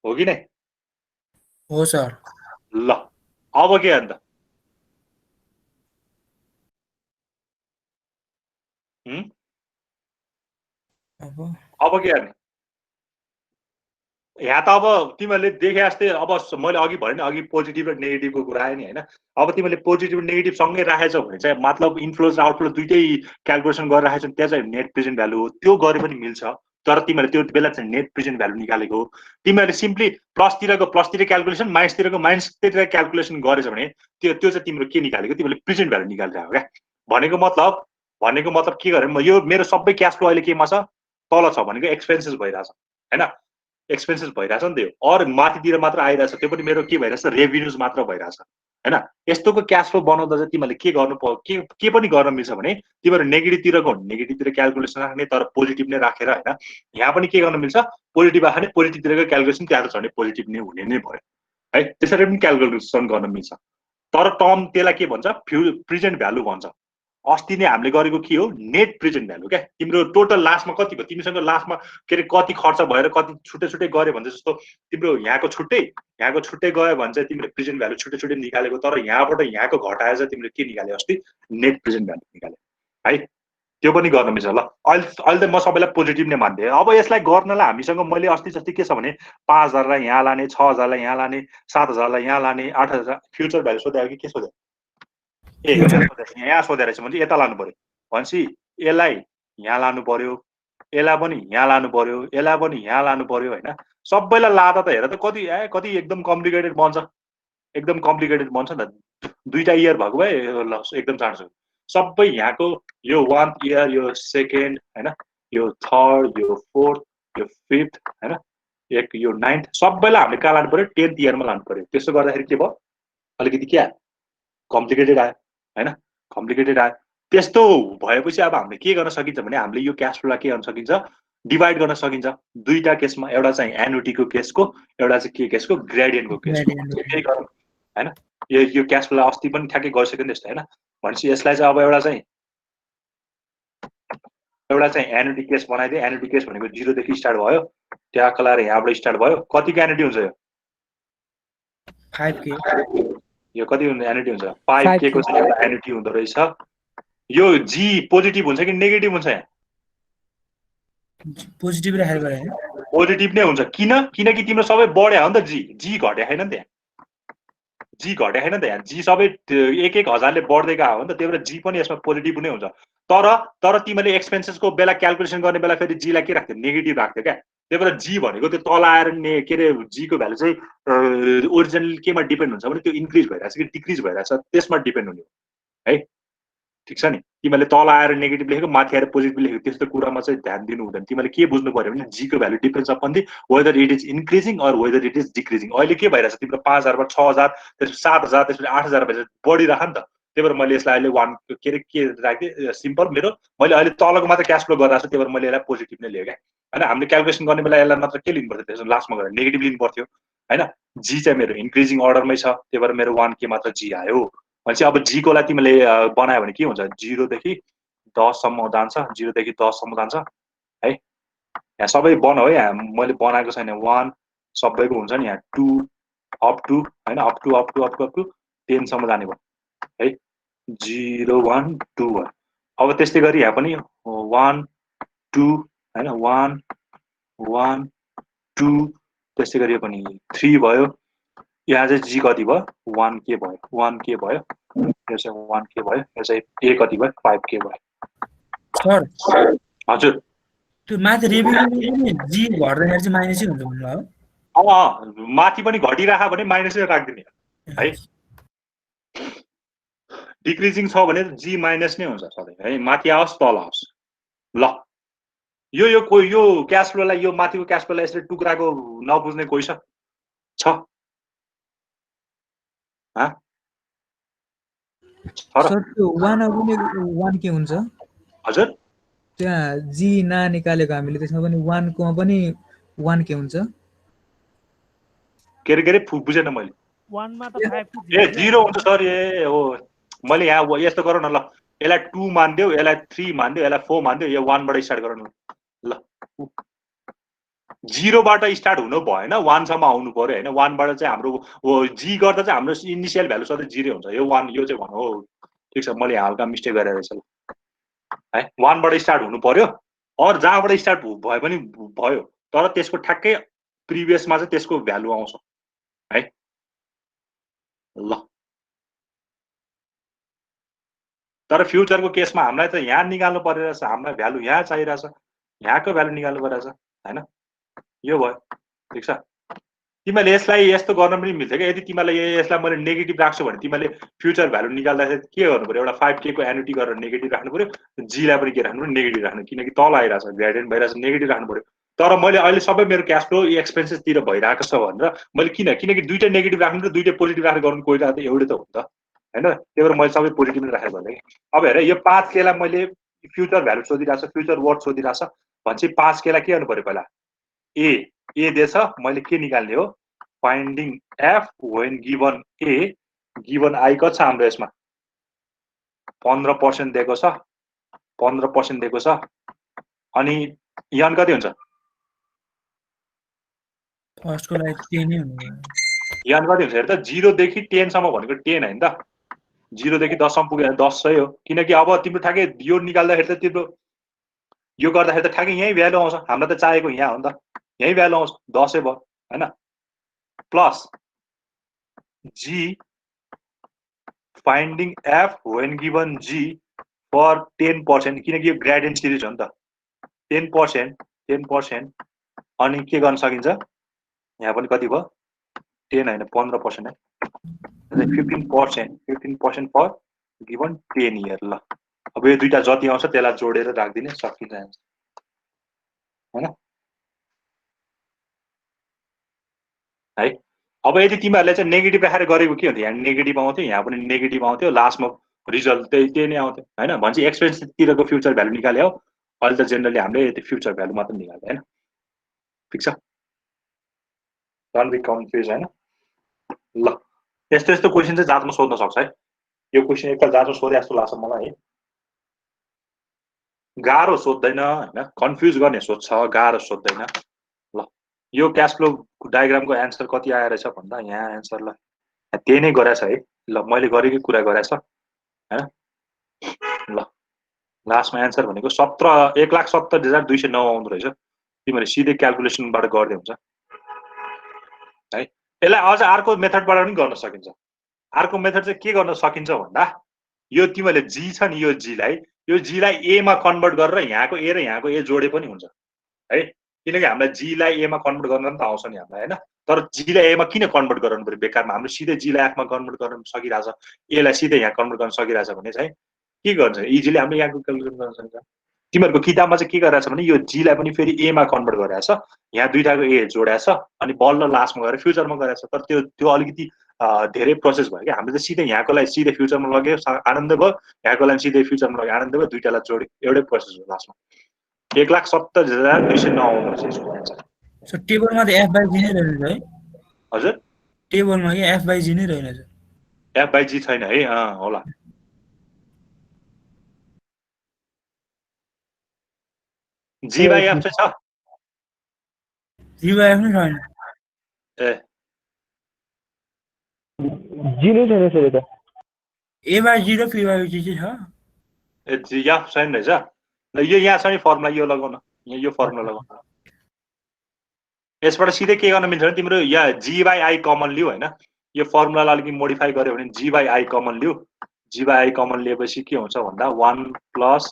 हो कि नै हो सर ल अब के अन्त अब के गर्ने यहाँ त अब तिमीहरूले देखे जस्तै अब मैले अघि भने नि अघि पोजिटिभ र नेगेटिभको कुरा आयो नि होइन अब तिमीहरूले पोजिटिभ र नेगेटिभ सँगै राखेछौ भने चाहिँ मतलब इन्फ्लोज र आउटफ्लो दुइटै क्यालकुलेसन गरेर राखेछौ त्यहाँ चाहिँ नेट प्रेजेन्ट भ्यालु हो त्यो गरे पनि मिल्छ तर तिमीहरूले त्यो बेला चाहिँ नेट प्रेजेन्ट भ्यालु निकालेको हो तिमीहरूले सिम्पली प्लसतिर क्यालकुलेसन माइनसतिरको माइनसतिर क्यालकुलेसन गरेछ भने त्यो चाहिँ तिम्रो के निकालेको तिमीहरूले प्रेजेन्ट भ्यालु निकालिरहेको क्या भनेको मतलब के गरे यो मेरो सबै क्यास फ्लो अहिले केमा छ तल छ भनेको एक्सपेन्सेस भइरहेछ होइन एक्सपेन्सेस भइरहेछ नि त्यो अरू माथितिर मात्र आइरहेछ त्यो पनि मेरो के भइरहेछ रेभिन्युज मात्र भइरहेछ होइन यस्तोको क्यास फ्लो बनाउँदा चाहिँ तिमीहरूले के गर्नु के पनि गर्न मिल्छ भने तिमीहरू नेगेटिभतिर क्यालकुलेसन राख्ने तर पोजिटिभ नै राखेर होइन यहाँ पनि के गर्न मिल्छ पोजिटिभ राख्ने पोजिटिभतिरको क्यालकुलेसन त्यहाँ छ भने पोजिटिभ नै हुने नै भयो है त्यसरी पनि क्यालकुलेसन गर्न मिल्छ तर टर्म त्यसलाई के भन्छ प्रेजेन्ट भ्यालु भन्छ अस्ति नै हामीले गरेको के हो नेट प्रेजेन्ट भ्यालु क्या तिम्रो टोटल लास्टमा कति भयो तिमीसँग लास्टमा के अरे कति खर्च भएर कति छुट्टै गऱ्यो भने जस्तो तिम्रो यहाँको छुट्टै गयो भने चाहिँ तिमीले प्रेजेन्ट भ्यालु छुट्टै निकालेको तर यहाँबाट यहाँको घटाएर चाहिँ तिमीले के निकाल्यो अस्ति नेट प्रेजेन्ट भ्यालु निकाल्यो है त्यो पनि गर्न मिल्छ ल अहिले त म सबैलाई पोजिटिभ नै मान्थे अब यसलाई गर्नलाई हामीसँग मैले अस्ति जस्तै के छ भने 5,000लाई यहाँ लाने 6,000लाई यहाँ लाने 7,000लाई यहाँ लाने 8,000 फ्युचर भ्यालु सोधे कि के सोधे यहाँ सोधे रहेछ भने यता लानु पर्यो भनेपछि यसलाई यहाँ लानु पर्यो यसलाई पनि यहाँ लानु पर्यो यसलाई पनि यहाँ लानु पर्यो होइन सबैलाई लाँदा त हेर त कति एकदम कम्प्लिकेटेड बन्छ नि त दुईटा इयर भएको भए एकदम चाँडो सबै यहाँको यो 1th इयर यो 2nd होइन यो 3rd यो 4th यो 5th होइन यो 9th सबैलाई हामीले कहाँ लानु पर्यो 10th इयरमा लानु पर्यो त्यसो गर्दाखेरि के भयो अलिकति क्या कम्प्लिकेटेड आयो होइन त्यस्तो भएपछि अब हामीले के गर्न सकिन्छ भने हामीले यो क्यास फ्लोलाई के गर्न सकिन्छ डिभाइड गर्न सकिन्छ दुईटा केसमा एउटा चाहिँ एन्युटीको केसको एउटा चाहिँ के केसको ग्रेडियन्टको केसको त्यही गरौँ होइन यो क्यास फ्लोलाई अस्ति पनि ठ्याक्कै गरिसक्यो नि त्यस्तो होइन भनेपछि यसलाई चाहिँ अब एउटा चाहिँ एन्युटी केस बनाइदियो एन्युटी केस भनेको 0 देखि स्टार्ट भयो त्यहाँको लागि यहाँबाट स्टार्ट भयो कतिको एन्युटी हुन्छ यो 5K यो कति एन्युटी हुन्छ 5K को चाहिँ एउटा एन्युटी हुँदो रहेछ यो जी पोजिटिभ हुन्छ कि नेगेटिभ हुन्छ यहाँ पोजिटिभ राखेर गरे हैन पोजिटिभ नै हुन्छ किनकि तिम्रो सबै बढ्या हो नि त जी घट्या छैन नि त्यहाँ यहाँ जी सबै 1,000ले बढ्दै गएको हो नि त त्यही भएर जी पनि यसमा पोजिटिभ नै हुन्छ तर तिमीले एक्सपेन्सेसको बेला क्यालकुलेसन गर्ने बेला फेरि जीलाई के राख्थ्यो नेगेटिभ राख्थ्यो क्या त्यही भएर जी भनेको त्यो तल आएर के अरे जीको भ्यालु चाहिँ ओरिजिनल केमा डिपेन्ड हुन्छ भने त्यो इन्क्रिज भइरहेछ कि डिक्रिज भइरहेछ त्यसमा डिपेन्ड हुने हो है ठिक छ नि तिमीले तल आएर नेगेटिभ लेखेको माथि आएर पोजिटिभ लेखेको त्यस्तो कुरामा चाहिँ ध्यान दिनु हुँदैन तिमीले के बुझ्नु पर्यो भने जीको value depends upon the whether it is increasing or whether it is decreasing अहिले के भइरहेछ तिम्रो 5,000बाट 6,000 त्यसपछि 7,000 त्यसपछि 8,000 भएर बढिरह नि त त्यही भएर मैले यसलाई अहिले 1 के राखेँ सिम्पल मेरो मैले अहिले तलको मात्र क्यास फ्लो गरिरहेको छु त्यही भएर मैले यसलाई पोजिटिभ नै लिएँ क्या होइन हामीले क्यालकुलेसन गर्ने बेला यसलाई मात्र के लिनु पर्थ्यो त्यसमा लास्टमा गएर नेगेटिभ लिनु पर्थ्यो होइन जी चाहिँ मेरो इन्क्रिजिङ अर्डरमै छ त्यही भएर मेरो 1K मात्र जी आयो भनेपछि अब जीको लागि तिमीले बनायो भने के हुन्छ 0 देखि 10 सम्म जान्छ 0 देखि 10 सम्म जान्छ है यहाँ सबै बनाऊ है यहाँ मैले बनाएको छैन 1 सबैको हुन्छ नि यहाँ 2 अप टु हैन अप टु 10 सम्म जाने भयो है 0 1 2 1 अब त्यस्तै गरी यहाँ पनि 1 2 हैन 1 1 2 त्यस्तै गरी पनि 3 भयो यहाँ चाहिँ जी कति भयो 1K भयो यो चाहिँ 1K भयो यो चाहिँ ए कति भयो 5K भयो सर हजुर त्यो माथि रेभिन्यूमा पनि जी घट्दाखेरि चाहिँ माइनसै हुन्छ भन्नु हो माथि पनि घटिराख भने माइनसै राखिदिने है डिक्रिजिङ छ भने जी माइनस नै हुन्छ सधैँ है माथि आओस् तल आओस् ल यो क्यास फ्लोलाई यो माथिको क्यास फ्लोलाई यसरी टुक्राको नबुझ्ने कोही छ सर त्यो 1 आउने 1 के हुन्छ हजुर त्यहाँ जी निकालेको हामीले त्यसमा पनि 1 कोमा पनि 1 के हुन्छ के रे बुझेन मैले 1 मा त 5 ए 0 हुन्छ सर ए हो मैले यहाँ यस्तो गरौँ न ल यसलाई 2 मान्दियो यसलाई 3 मान्दियो यसलाई 4 मान्दियो यो 1 बाट स्टार्ट गरौँ ल 0 बाट स्टार्ट हुनु भएन 1 सम्म आउनु पर्यो हैन 1 बाट चाहिँ हाम्रो जी गर्दा चाहिँ हाम्रो इनिशियल भ्यालु सधैँ 0 हुन्छ यो 1 यो चाहिँ 1 हो ठीक छ मैले हल्का मिस्टेक गरेर रहेछ ल है 1 बाट स्टार्ट हुनु पर्यो अर जहाँबाट स्टार्ट भए पनि भयो तर त्यसको ठ्याक्कै प्रिभियसमा चाहिँ त्यसको भ्यालु आउँछ है ल तर फ्युचरको केसमा हामीलाई त यहाँ निकाल्नु परिरहेछ हामीलाई भ्यालु यहाँ चाहिरहेछ यहाँको भ्यालु निकाल्नु परिरहेछ हैन यो भयो ठीक छ तिमीले यसलाई यस्तो गर्न पनि मिल्छ के यदि तिमीले यसलाई मैले नेगेटिभ राख्छु भने तिमीले फ्युचर भ्यालु निकाल्दाखेरि के गर्नु पर्यो एउटा 5k को एन्युटी गरेर नेगेटिभ राख्नु पर्यो जी लाई पनि के राख्नु पर्यो नेगेटिभ राख्नु किनकि तल आइरहेछ ग्रेडियन्ट भइरहेछ नेगेटिभ राख्नु पर्यो तर मैले अहिले सबै मेरो क्याश फ्लो एक्सपेन्सेस तिर भइरहेको छ भनेर मैले किनकि दुईटा नेगेटिभ राख्नु र दुईटा पोजिटिभ राखेर गर्नु कोही त एउटै त हो नि त हैन त्यही भएर मैले सबै पोजिटिभ नै राखेर भने अब हेर यो 5k लाई मैले फ्युचर भ्यालु सोधिरहेछ फ्युचर वर्थ सोधिरहेछ भनेपछि 5k लाई के गर्नु पर्यो पहिला ए दिएछ मैले के निकाल्ने हो finding F when given A given I कति छ हाम्रो यसमा 15% दिएको छ 15% दिएको छ अनि यन कति हुन्छ फर्स्टको लागि 10 नै हुनु यन कति हुन्छ हेर त 0 देखि 10 सम्म भनेको 10 हैन त 0 देखि 10 सम्म पुगे 10 सय हो किनकि अब तिम्रो ठ्याक्कै यो निकाल्दाखेरि त तिम्रो यो गर्दाखेरि त ठ्याक्कै यही भ्यालु आउँछ हामीलाई त चाहिएको यहाँ हो नि त यही भ्यालु आउँछ 10 भयो हैन plus G finding F when given G for 10% किनकि यो ग्रेडियन्ट सिरिज हो नि त 10% अनि के गर्न सकिन्छ यहाँ पनि कति भयो 10 हैन 15% है 15% फर गिवन 10 इयर ल अब यो दुईटा जति आउँछ त्यसलाई जोडेर राख्दिने सकिन्छ हैन है अब यदि तिमीहरूले चाहिँ नेगेटिभ राखेर गरेको के हुन्थ्यो यहाँ नेगेटिभ आउँथ्यो यहाँ पनि नेगेटिभ आउँथ्यो लास्टमा रिजल्ट त्यही नै आउँथ्यो हैन भन्छ एक्सपेन्सतिरको फ्युचर भ्यालु निकाल्यो अहिले त जेनरली हामीले यति फ्युचर भ्यालु मात्र निकाल्छ हैन ठीक छ डोन्ट बी कन्फ्युज हैन ल यस्तो यस्तो क्वेशन चाहिँ जाँचमा सोध्न सक्छ है यो क्वेशन एकताल जाँचमा सोधे जस्तो लाग्छ मलाई है गाह्रो सोध्दैन हैन कन्फ्युज गर्ने सोध्छ गाह्रो सोध्दैन ल यो क्याश फ्लो डायग्रामको एन्सर कति आएर छ भन्दा यहाँ एन्सर ल त्यही नै गरेछ है ल मैले गरेकै कुरा गरेछ हैन ल लास्टमा एन्सर भनेको 1,70,209 आउँदो रहेछ तिमीले सिधै क्याल्कुलेसनबाट गर्दै हुन्छ है यसलाई अझ अर्को मेथडबाट पनि गर्न सकिन्छ अर्को मेथड चाहिँ के गर्न सकिन्छ भन्दा यो तिमीले जी छ नि यो जी लाई ए मा कन्भर्ट गरेर यहाँको ए र यहाँको ए जोडे पनि हुन्छ है किनकि हामीलाई जी लाई ए मा कन्भर्ट गर्न त आउँछ नि हामीलाई हैन तर जी लाई ए मा किन कन्भर्ट गराउनु पर्यो बेकारमा हामीले सिधै जी लाई एफ मा कन्भर्ट गर्न सकिरहेछ ए लाई सिधै यहाँ कन्भर्ट गर्न सकिरहेछ भने चाहिँ के गर्छ इजिली हामीले यहाँको क्याल्कुलेट गर्न सकिन्छ तिमीहरूको किताबमा चाहिँ के गरिरहेछ भने यो जी लाई पनि फेरि ए मा कन्भर्ट गरिरहेछ यहाँ दुईटाको ए जोड्याछ अनि बल्ल लास्टमा गएर फ्युचरमा गरिरहेछ तर त्यो अलिकति धेरै प्रोसेस भयो कि हामीले त सिधै यहाँकोलाई सिधै फ्युचरमा लग्यो आनन्द भयो यहाँकोलाई सिधै फ्युचरमा लग्यो आनन्द भयो दुईटालाई जोड्यो एउटै प्रोसेस हो लास्टमा 1,70,209 आउँदो रहेछ यसको एन्सर सो टेबलमा त एफ बाई जी नै रहेछ है हजुर टेबलमा के एफ बाई जी नै रहेछ एफ बाई जी छैन है होला जी बाई एफ चाहिँ छ जी बाई एफ नै छैन ए जी नै छैन सर त ए बाई जी र पी बाई जी चाहिँ छ ए जी एफ छैन रहेछ ल यो यहाँ छ नि फर्मुला यो लगाउन यो फर्मुला लगाउन यसबाट सिधै के गर्न मिल्छ भने तिम्रो यहाँ जी बाई आई कमन लिऊ हैन यो फर्मुलालाई अलिकति मोडिफाई गर्यो भने G by I common G by by I कमन लिएपछि के हुन्छ भन्दा 1 प्लस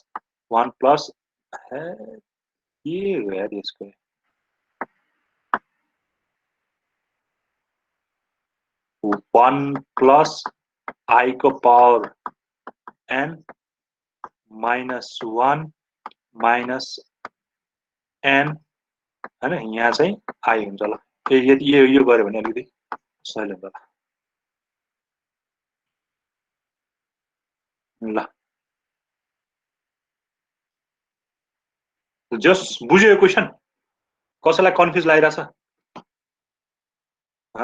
के हो यार यसको 1 plus I को power n minus 1 minus n हैन यहाँ चाहिँ I हुन्छ ल यदि यो गर्यो भने अलिकति सजिलो हुन्छ ल जस्ट बुझ्यो यो क्वेशन कसैलाई कन्फ्युज लागिरहेछ ह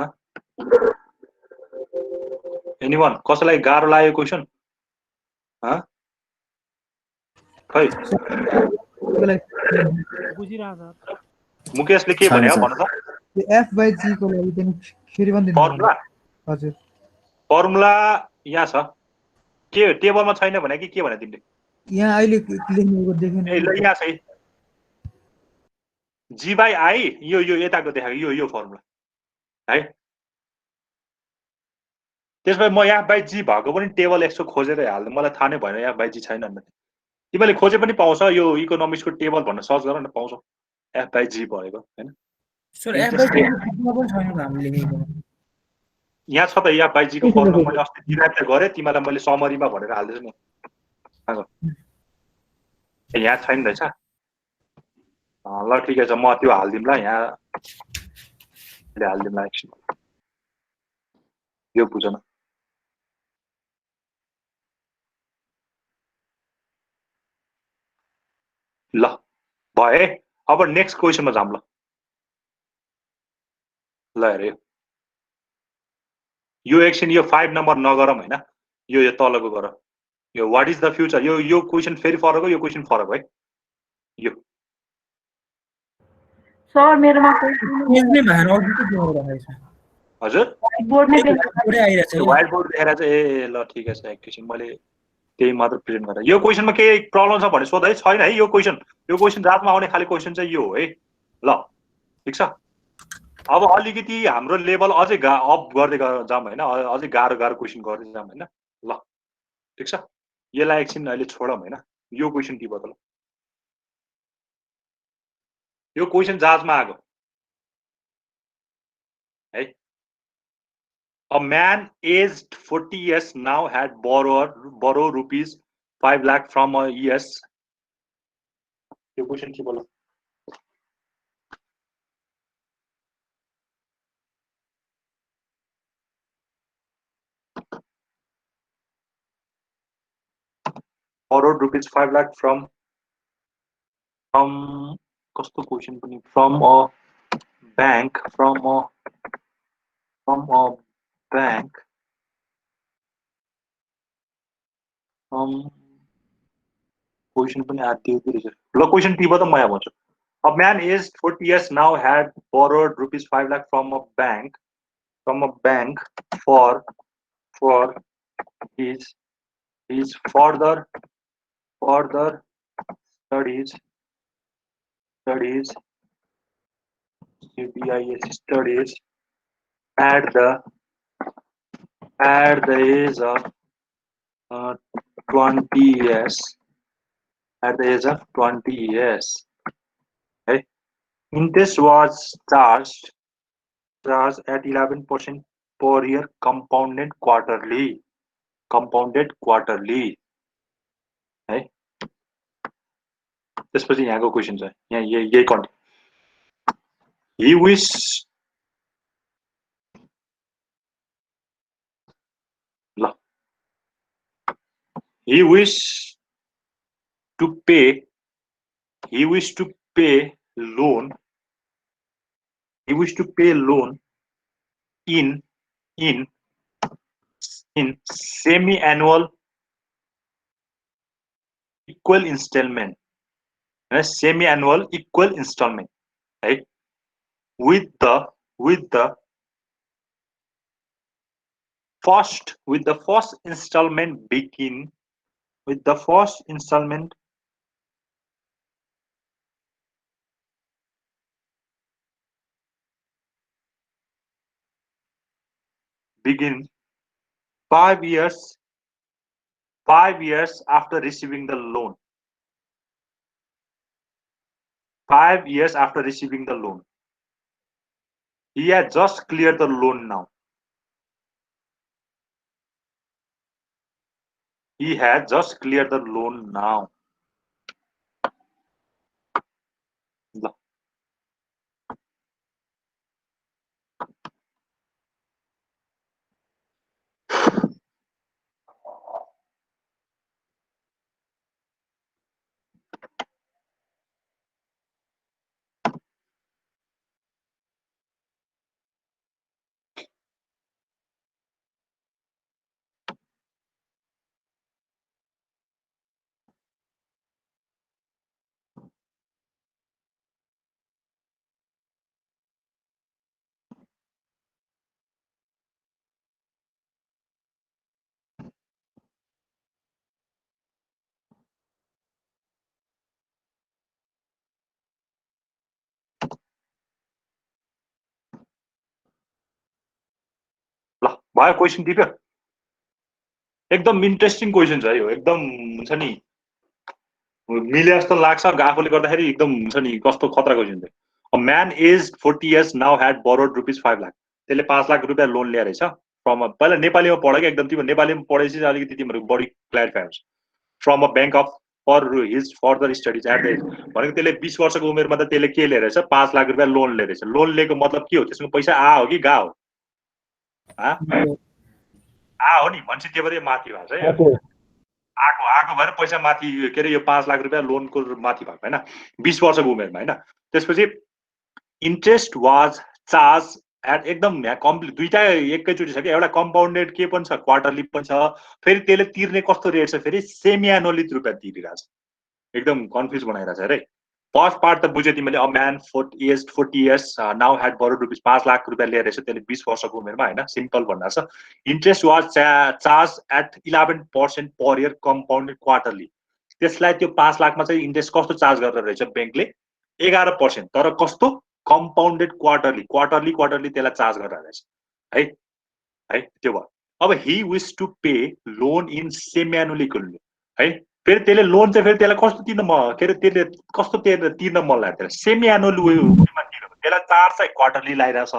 एनीवन कसैलाई गाह्रो लाग्यो क्वेशन ह खै मुकेशले के भन्यो भन त f/g को लागि पनि फेरि पनि दिनु फर्मुला हजुर फर्मुला यहाँ छ के टेबलमा छैन भने के भने तिमीले यहाँ अहिले लेख्नुको देखेन ए ल यहाँ छ g by I यो यताको देखाएको यो फर्मुला है त्यसपछि म f by g भएको पनि टेबल यसो खोजेर हाल्दै मलाई थाहा नै भएन f by g छैन भने तिमीले खोजे पनि पाउँछ यो इकोनोमिक्सको टेबल भन्न सर्च गर न पाउँछ f by g भएको हैन सर f by g पनि छैन हामीले लेखेको यहाँ छ त f by g को फर्मुला मैले अस्ति डिराइभ त गरे तिमीलाई मैले समरीमा भनेर हाल्दैछु नि यहाँ छैन रहेछ ल ठिकै छ म त्यो हाल्दिमला यहाँ हाल्दिमला एकछिन यो बुझ न ल भए अब नेक्स्ट क्वेशनमा जाम ल हेर यो एकछिन यो 5 नम्बर नगरम हैन यो तलको गर yo what is the future यो क्वेशन फेरि फरक हो यो क्वेशन फरक है यो सर मेरोमा नै भएन अघिको दिएर राखेको छ हजुर बोर्ड नै पुरै आइरहेछ व्हाइट बोर्ड देखेर चाहिँ ए ल ठिकै छ एकछिन मैले त्यही मात्र प्रिन्ट गरेँ यो क्वेशनमा के प्रब्लम छ भने सोध है छैन है यो क्वेशन रातमा आउने खाली क्वेशन चाहिँ यो हो है ल ठीक छ अब अलिकति हाम्रो लेभल अझै अप गर्दै जाम हैन अझै गाह्रो क्वेशन गर्दै जाम हैन ल ठीक छ यसलाई एकछिन अहिले छोडौँ हैन यो क्वेशन टिप त ल यो क्वेशन जाँचमा आएको है A man aged 40 years now had borrow rupees 5 lakh from a yes. यो क्वेशन के बोला borrowed rupees 5 lakh from कस्तो क्वेशन पनि from a bank from a bank question पनि आदियो रहेछ ल क्वेशन टिप त म यहाँ भन्छु A man aged 40 years now had borrowed rupees 5 lakh from a bank for his further studies CBIS studies at the age of 20 years at the age of 20 years okay. Interest was charged at 11% per year compounded quarterly है त्यसपछि यहाँको question छ यहाँ यही content he wished to pay loan in semi-annual equal installment right with the first installment begin begin 5 years after receiving the loan 5 years after receiving the loan. He had just cleared the loan now. He had just cleared the loan now. ल भयो question दिप्यो एकदम interesting question छ यो एकदम हुन्छ नि मिले जस्तो लाग्छ आफूले गर्दाखेरि एकदम हुन्छ नि कस्तो खतरा क्वेसन थियो a man age 40 years now had borrowed ₹5 lakh त्यसले 5 लाख रुपियाँ लोन लिएर रहेछ फ्रम पहिला नेपालीमा पढ कि एकदम तिम्रो नेपालीमा पढेपछि अलिकति तिम्रो बढी क्ल्यारिफाई हुन्छ from a bank of for his further studies at the age भनेको त्यसले 20 वर्षको उमेरमा त त्यसले के लिएर रहेछ 5 लाख रुपियाँ लोन लिएर रहेछ लोन लिएको मतलब के हो त्यसको पैसा आ हो कि गा हो आ हो नि मान्छे त्यो भएर माथि भएको छ यो आको भएर पैसा माथि के अरे यो 5 लाख रुपियाँ लोनको माथि भएको हैन 20 वर्षको उमेरमा हैन त्यसपछि इन्ट्रेस्ट वाज चार्ज एट एकदम कम्प्लिट दुईटा एकैचोटि छ कि एउटा कम्पाउन्डेड के पनि छ क्वार्टरली पनि छ फेरि त्यसले तिर्ने कस्तो रेट छ फेरि सेमी एनुअली रुपियाँ तिरिरहेछ एकदम कन्फ्युज बनाइरहेछ अरे फर्स्ट पार्ट त बुझे तिमीले a man 40 years now had borrowed ₹5 lakh रुपियाँ लिएर रहेछ त्यसले 20 वर्षको उमेरमा हैन सिम्पल भन्दा छ interest was charge at 11% per year compounded quarterly त्यसलाई त्यो 5 लाखमा चाहिँ इन्ट्रेस्ट कस्तो चार्ज गरेर रहेछ बैंकले 11% तर कस्तो कम्पाउन्डेड क्वार्टरली त्यसलाई चार्ज गरेर रहेछ है त्यो भयो अब he wish to pay loan in semi annually है फेरि त्यसले लोन चाहिँ फेरि त्यसलाई कस्तो तिर्न के अरे त्यसले कस्तो तिर्न मन लाग्यो त्यसलाई सेमी एनुअल उयोमा तिर्नु त्यसलाई चार्ज चाहिँ क्वार्टरली लगाइरहेछ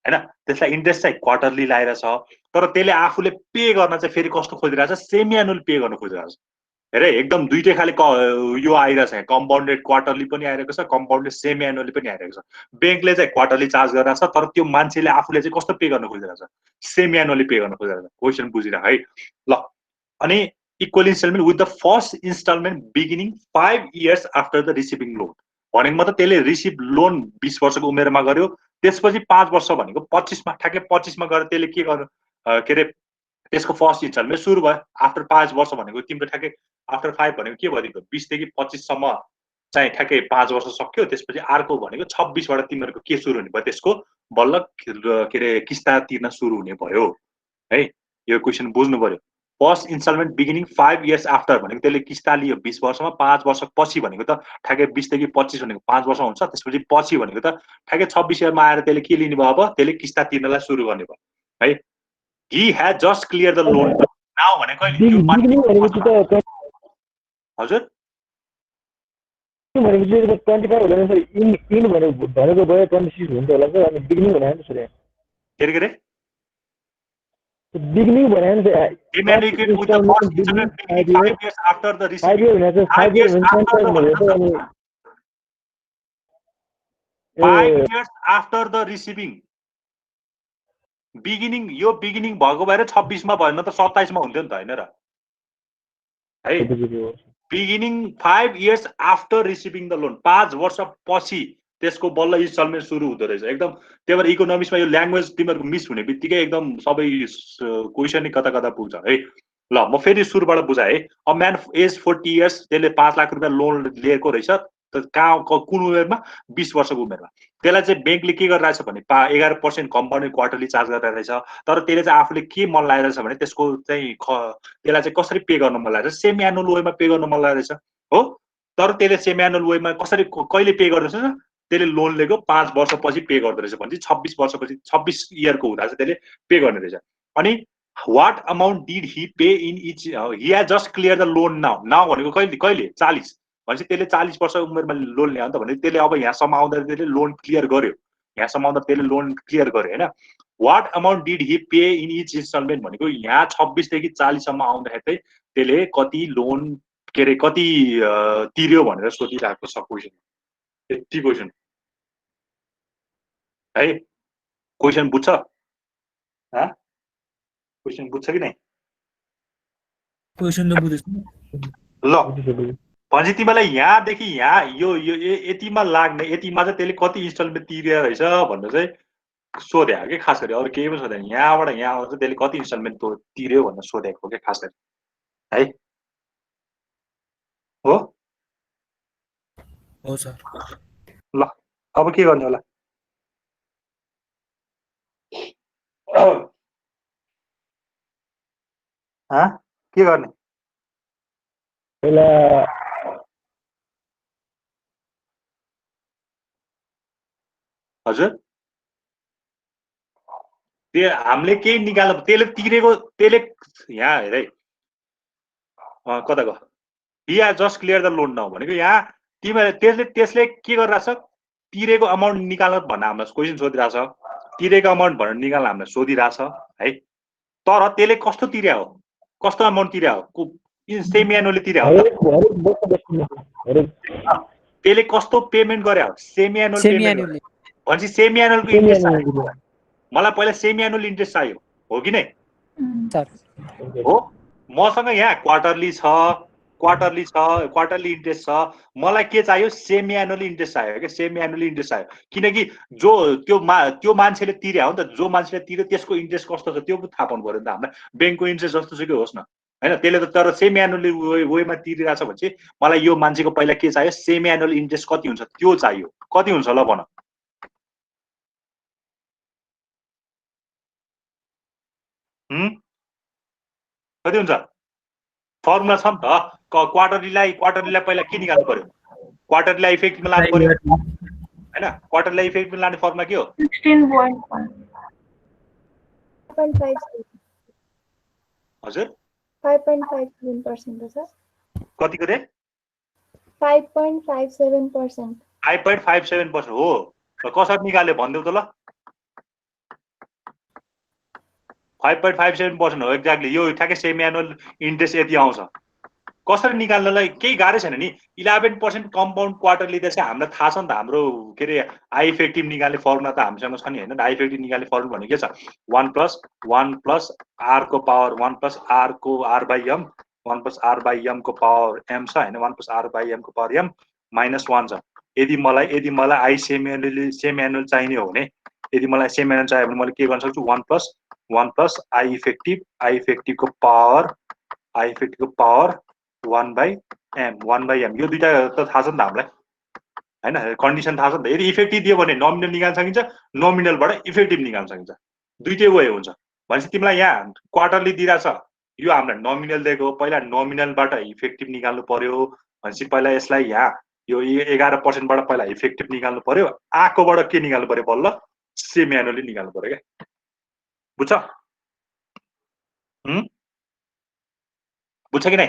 हैन त्यसलाई इन्ट्रेस्ट चाहिँ क्वार्टरली लगाइरहेछ तर त्यसले आफूले पे गर्न चाहिँ फेरि कस्तो खोजिरहेछ सेमी एनुअल पे गर्न खोजिरहेछ हेरे एकदम दुईटै खाले यो आइरहेछ कम्पाउन्डेड क्वार्टरली पनि आइरहेको छ कम्पाउन्डेड सेमी एनुअली पनि आइरहेको छ बैंकले चाहिँ क्वार्टरली चार्ज गरिरहेछ तर त्यो मान्छेले आफूले चाहिँ कस्तो पे गर्न खोजिरहेछ सेमी एनुअली पे गर्न खोजिरहेछ क्वेसन बुझिरा है ल अनि equal instalment with the first instalment beginning 5 years after the receiving loan भनेको मतलब त्यसले रिसिभ लोन 20 वर्षको उमेरमा गर्यो त्यसपछि 5 वर्ष भनेको 25 मा ठ्याक्कै 25 मा गएर त्यसले के गर्नु के रे त्यसको फर्स्ट इन्स्टलमेन्ट सुरु भयो आफ्टर 5 वर्ष भनेको तिम्रो ठ्याक्कै आफ्टर 5 भनेको के भयो 20 देखि 25 सम्म चाहिँ ठ्याक्कै 5 वर्ष सक्यो त्यसपछि अर्को भनेको 26 बाट तिमीहरुको के सुरु हुने भयो त्यसको बल्ल के रे किस्ता तिर्न सुरु हुने भयो है यो क्वेशन बुझ्नु पर्यो first instalment beginning 5 years after भनेको त्यसले किस्ता लियो 20 वर्षमा 5 वर्ष पछि भनेको त ठ्याक्कै 20 देखि 25 भनेको 5 वर्ष हुन्छ त्यसपछि पछि भनेको त ठ्याक्कै 26 इयरमा आएर त्यसले के लिने भयो अब त्यसले किस्ता तिर्नलाई सुरु गर्ने भयो है he had just cleared the loan now भने कहिले हजुर भनेपछि 25 हुँदैन सर इन भनेको भयो 26 हुन्छ होला सर अनि बिगिनिङ भने नि सर के रे बिगिनिङ भने नि Communicate with the first incident 5 years after the receiving 5 years after the receiving beginning यो बिगिनिङ भएको भएर 26 मा भएन त 27 मा हुन्थ्यो नि त हैन र है beginning 5 years after receiving the loan 5 वर्ष पछि त्यसको बल्ल इन्स्टलमेन्ट सुरु हुँदो रहेछ एकदम त्यही भएर इकोनोमिक्समा यो ल्याङ्ग्वेज तिमीहरुको मिस हुने बित्तिकै एकदम सबै क्वेशन नै कता कता पुग्छ है ल म फेरि सुरुबाट बुझाए अ म्यान एज 40 years त्यसले 5 लाख रुपैयाँ लोन लिएको रहेछ त कुन उमेरमा 20 वर्षको उमेरमा त्यसलाई चाहिँ बैंकले के गरिरहेछ भने 11% कम्पाउन्डेड क्वार्टरली चार्ज गरिरहेछ तर त्यसले चाहिँ आफूले के मन लागेछ भने त्यसको चाहिँ त्यसलाई चाहिँ कसरी पे गर्न मन लागेछ सेमी एनुअल वेमा पे गर्न मन लागेछ हो तर त्यसले सेमी एनुअल वेमा कसरी कहिले पे गर्दैछ त्यसले लोन लिएको 5 वर्षपछि पे गर्दै रहेछ भने 26 वर्षपछि 26 इयरको हुँदा चाहिँ त्यसले पे गर्ने रहेछ अनि what amount did he pay in each he has just cleared the loan now भनेको कहिले 40 भनेपछि त्यसले 40 वर्ष उमेरमा लोन ल्यायो नि त भने त्यसले अब यहाँसम्म आउँदा त्यसले लोन क्लियर गर्यो, यहाँसम्म आउँदा त्यसले लोन क्लियर गर्यो होइन। What amount did he pay in each instalment भनेको यहाँ 26 देखि 40 सम्म आउँदाखेरि चाहिँ त्यसले कति लोन के अरे कति तिर्यो भनेर सोधिरहेको छ क्वेसन। यति क्वेसन है, क्वेसन बुझ्छ? क्वेसन बुझ्छ कि नै? क्वेसन त बुझेछ। ल भनेपछि तिमीलाई यहाँदेखि यहाँ यो यतिमा लाग्ने यतिमा चाहिँ त्यसले कति इन्स्टलमेन्ट तिरेर रहेछ भनेर चाहिँ सोध्या कि खास गरी, अरू केही पनि सोधेन। यहाँबाट यहाँ आउँदा त्यसले कति इन्स्टलमेन्ट तिर्यो भनेर सोधेको हो क्या खास गरी है। हो सर। ल अब के गर्ने होला? के गर्ने? पहिला हजुर त्यो हामीले केही निकाल्नु, त्यसले तिरेको त्यसले यहाँ हेर है कता गयो, या just clear the loan now भनेको यहाँ तिमीले त्यसले के गरिरहेछ, तिरेको अमाउन्ट निकाल्न भन्न हामीलाई क्वेसन सोधिरहेछ, तिरेको अमाउन्ट भनेर निकाल्न हामीलाई सोधिरहेछ है। तर त्यसले कस्तो तिर्या हो, कस्तो अमाउन्ट तिर्या हो, सेमी एनुअली तिर्या हो, त्यसले कस्तो पेमेन्ट गर्या हो, सेमी एनुअल पेमेन्ट भनेपछि सेमी एनुअलको इन्ट्रेस्ट चाहियो मलाई। पहिला सेमी एनुअल इन्ट्रेस्ट चाहियो हो कि नै? हो, मसँग यहाँ क्वार्टरली छ, क्वार्टरली इन्ट्रेस्ट छ, मलाई के चाहियो, सेमी एनुअली इन्ट्रेस्ट चाहियो क्या, सेमी एनुअली इन्ट्रेस्ट चाहियो। किनकि जो त्यो मान्छेले तिर्या हो नि त, जो मान्छेले तिर्यो त्यसको इन्ट्रेस्ट कस्तो छ त्यो पनि थाहा पाउनु पर्यो नि त हामीलाई। ब्याङ्कको इन्ट्रेस्ट जस्तो सुकै होस् न होइन, त्यसले त तर सेमी एनुअली वेमा तिरिरहेछ भने चाहिँ मलाई यो मान्छेको पहिला के चाहियो, सेमी एनुअल इन्ट्रेस्ट कति हुन्छ त्यो चाहियो। कति हुन्छ ल भन? कति हुन्छ? फर्मुला छ नि त, क्वार्टरलीलाई पहिला के निकाल्नु पर्यो, क्वार्टरलीलाई इफेक्टिभमा लानु पर्यो हैन। क्वार्टरलीलाई इफेक्टिभमा लाने फर्मुला के हो? 16.5 हजुर 5.57% सर। कतिको रे? 5.57%। 5.57% हो। र कसरी निकाल्यो भन्देऊ त ल? 5.57% हो एक्ज्याक्टली। यो ठ्याक्कै सेमी एनुअल इन्ट्रेस्ट यति आउँछ। कसरी निकाल्नलाई केही गाह्रै छैन नि। 11% कम्पाउन्ड क्वार्टरली चाहिँ हामीलाई थाहा छ नि त, हाम्रो के अरे आई इफेक्टिभ निकाल्ने फर्मुला त हामीसँग छ नि होइन। आई इफेक्टिभ निकाल्ने फर्मुला भनेको के छ? 1 प्लस आर को पावर 1 प्लस आर को R by M, 1 plus R by M को पावर एम छ होइन, 1 प्लस आर बाई एम को पावर एम माइनस 1 छ। यदि मलाई आई सेमी एनुअल चाहिने हो भने, यदि मलाई सेमी एनुअल चाहियो भने मैले के गर्न सक्छु, 1 प्लस आई इफेक्टिभको पावर 1 बाई एम। यो दुईटा त थाहा छ नि त हामीलाई होइन, कन्डिसन थाहा छ नि त। यदि इफेक्टिभ दियो भने नोमिनल निकाल्न सकिन्छ, नोमिनलबाट इफेक्टिभ निकाल्न सकिन्छ, दुईटै वे हुन्छ। भनेपछि तिमीलाई यहाँ क्वार्टरली दिइरहेछ, यो हामीलाई नोमिनल दिएको, पहिला नोमिनलबाट इफेक्टिभ निकाल्नु पर्यो। भनेपछि पहिला यसलाई यहाँ यो 11%बाट पहिला इफेक्टिभ निकाल्नु पर्यो, आकोबाट के निकाल्नु पर्यो, बल्ल सेमी एनुअली निकाल्नु पर्यो क्या। बुझ्छ? बुझ्छ कि नै?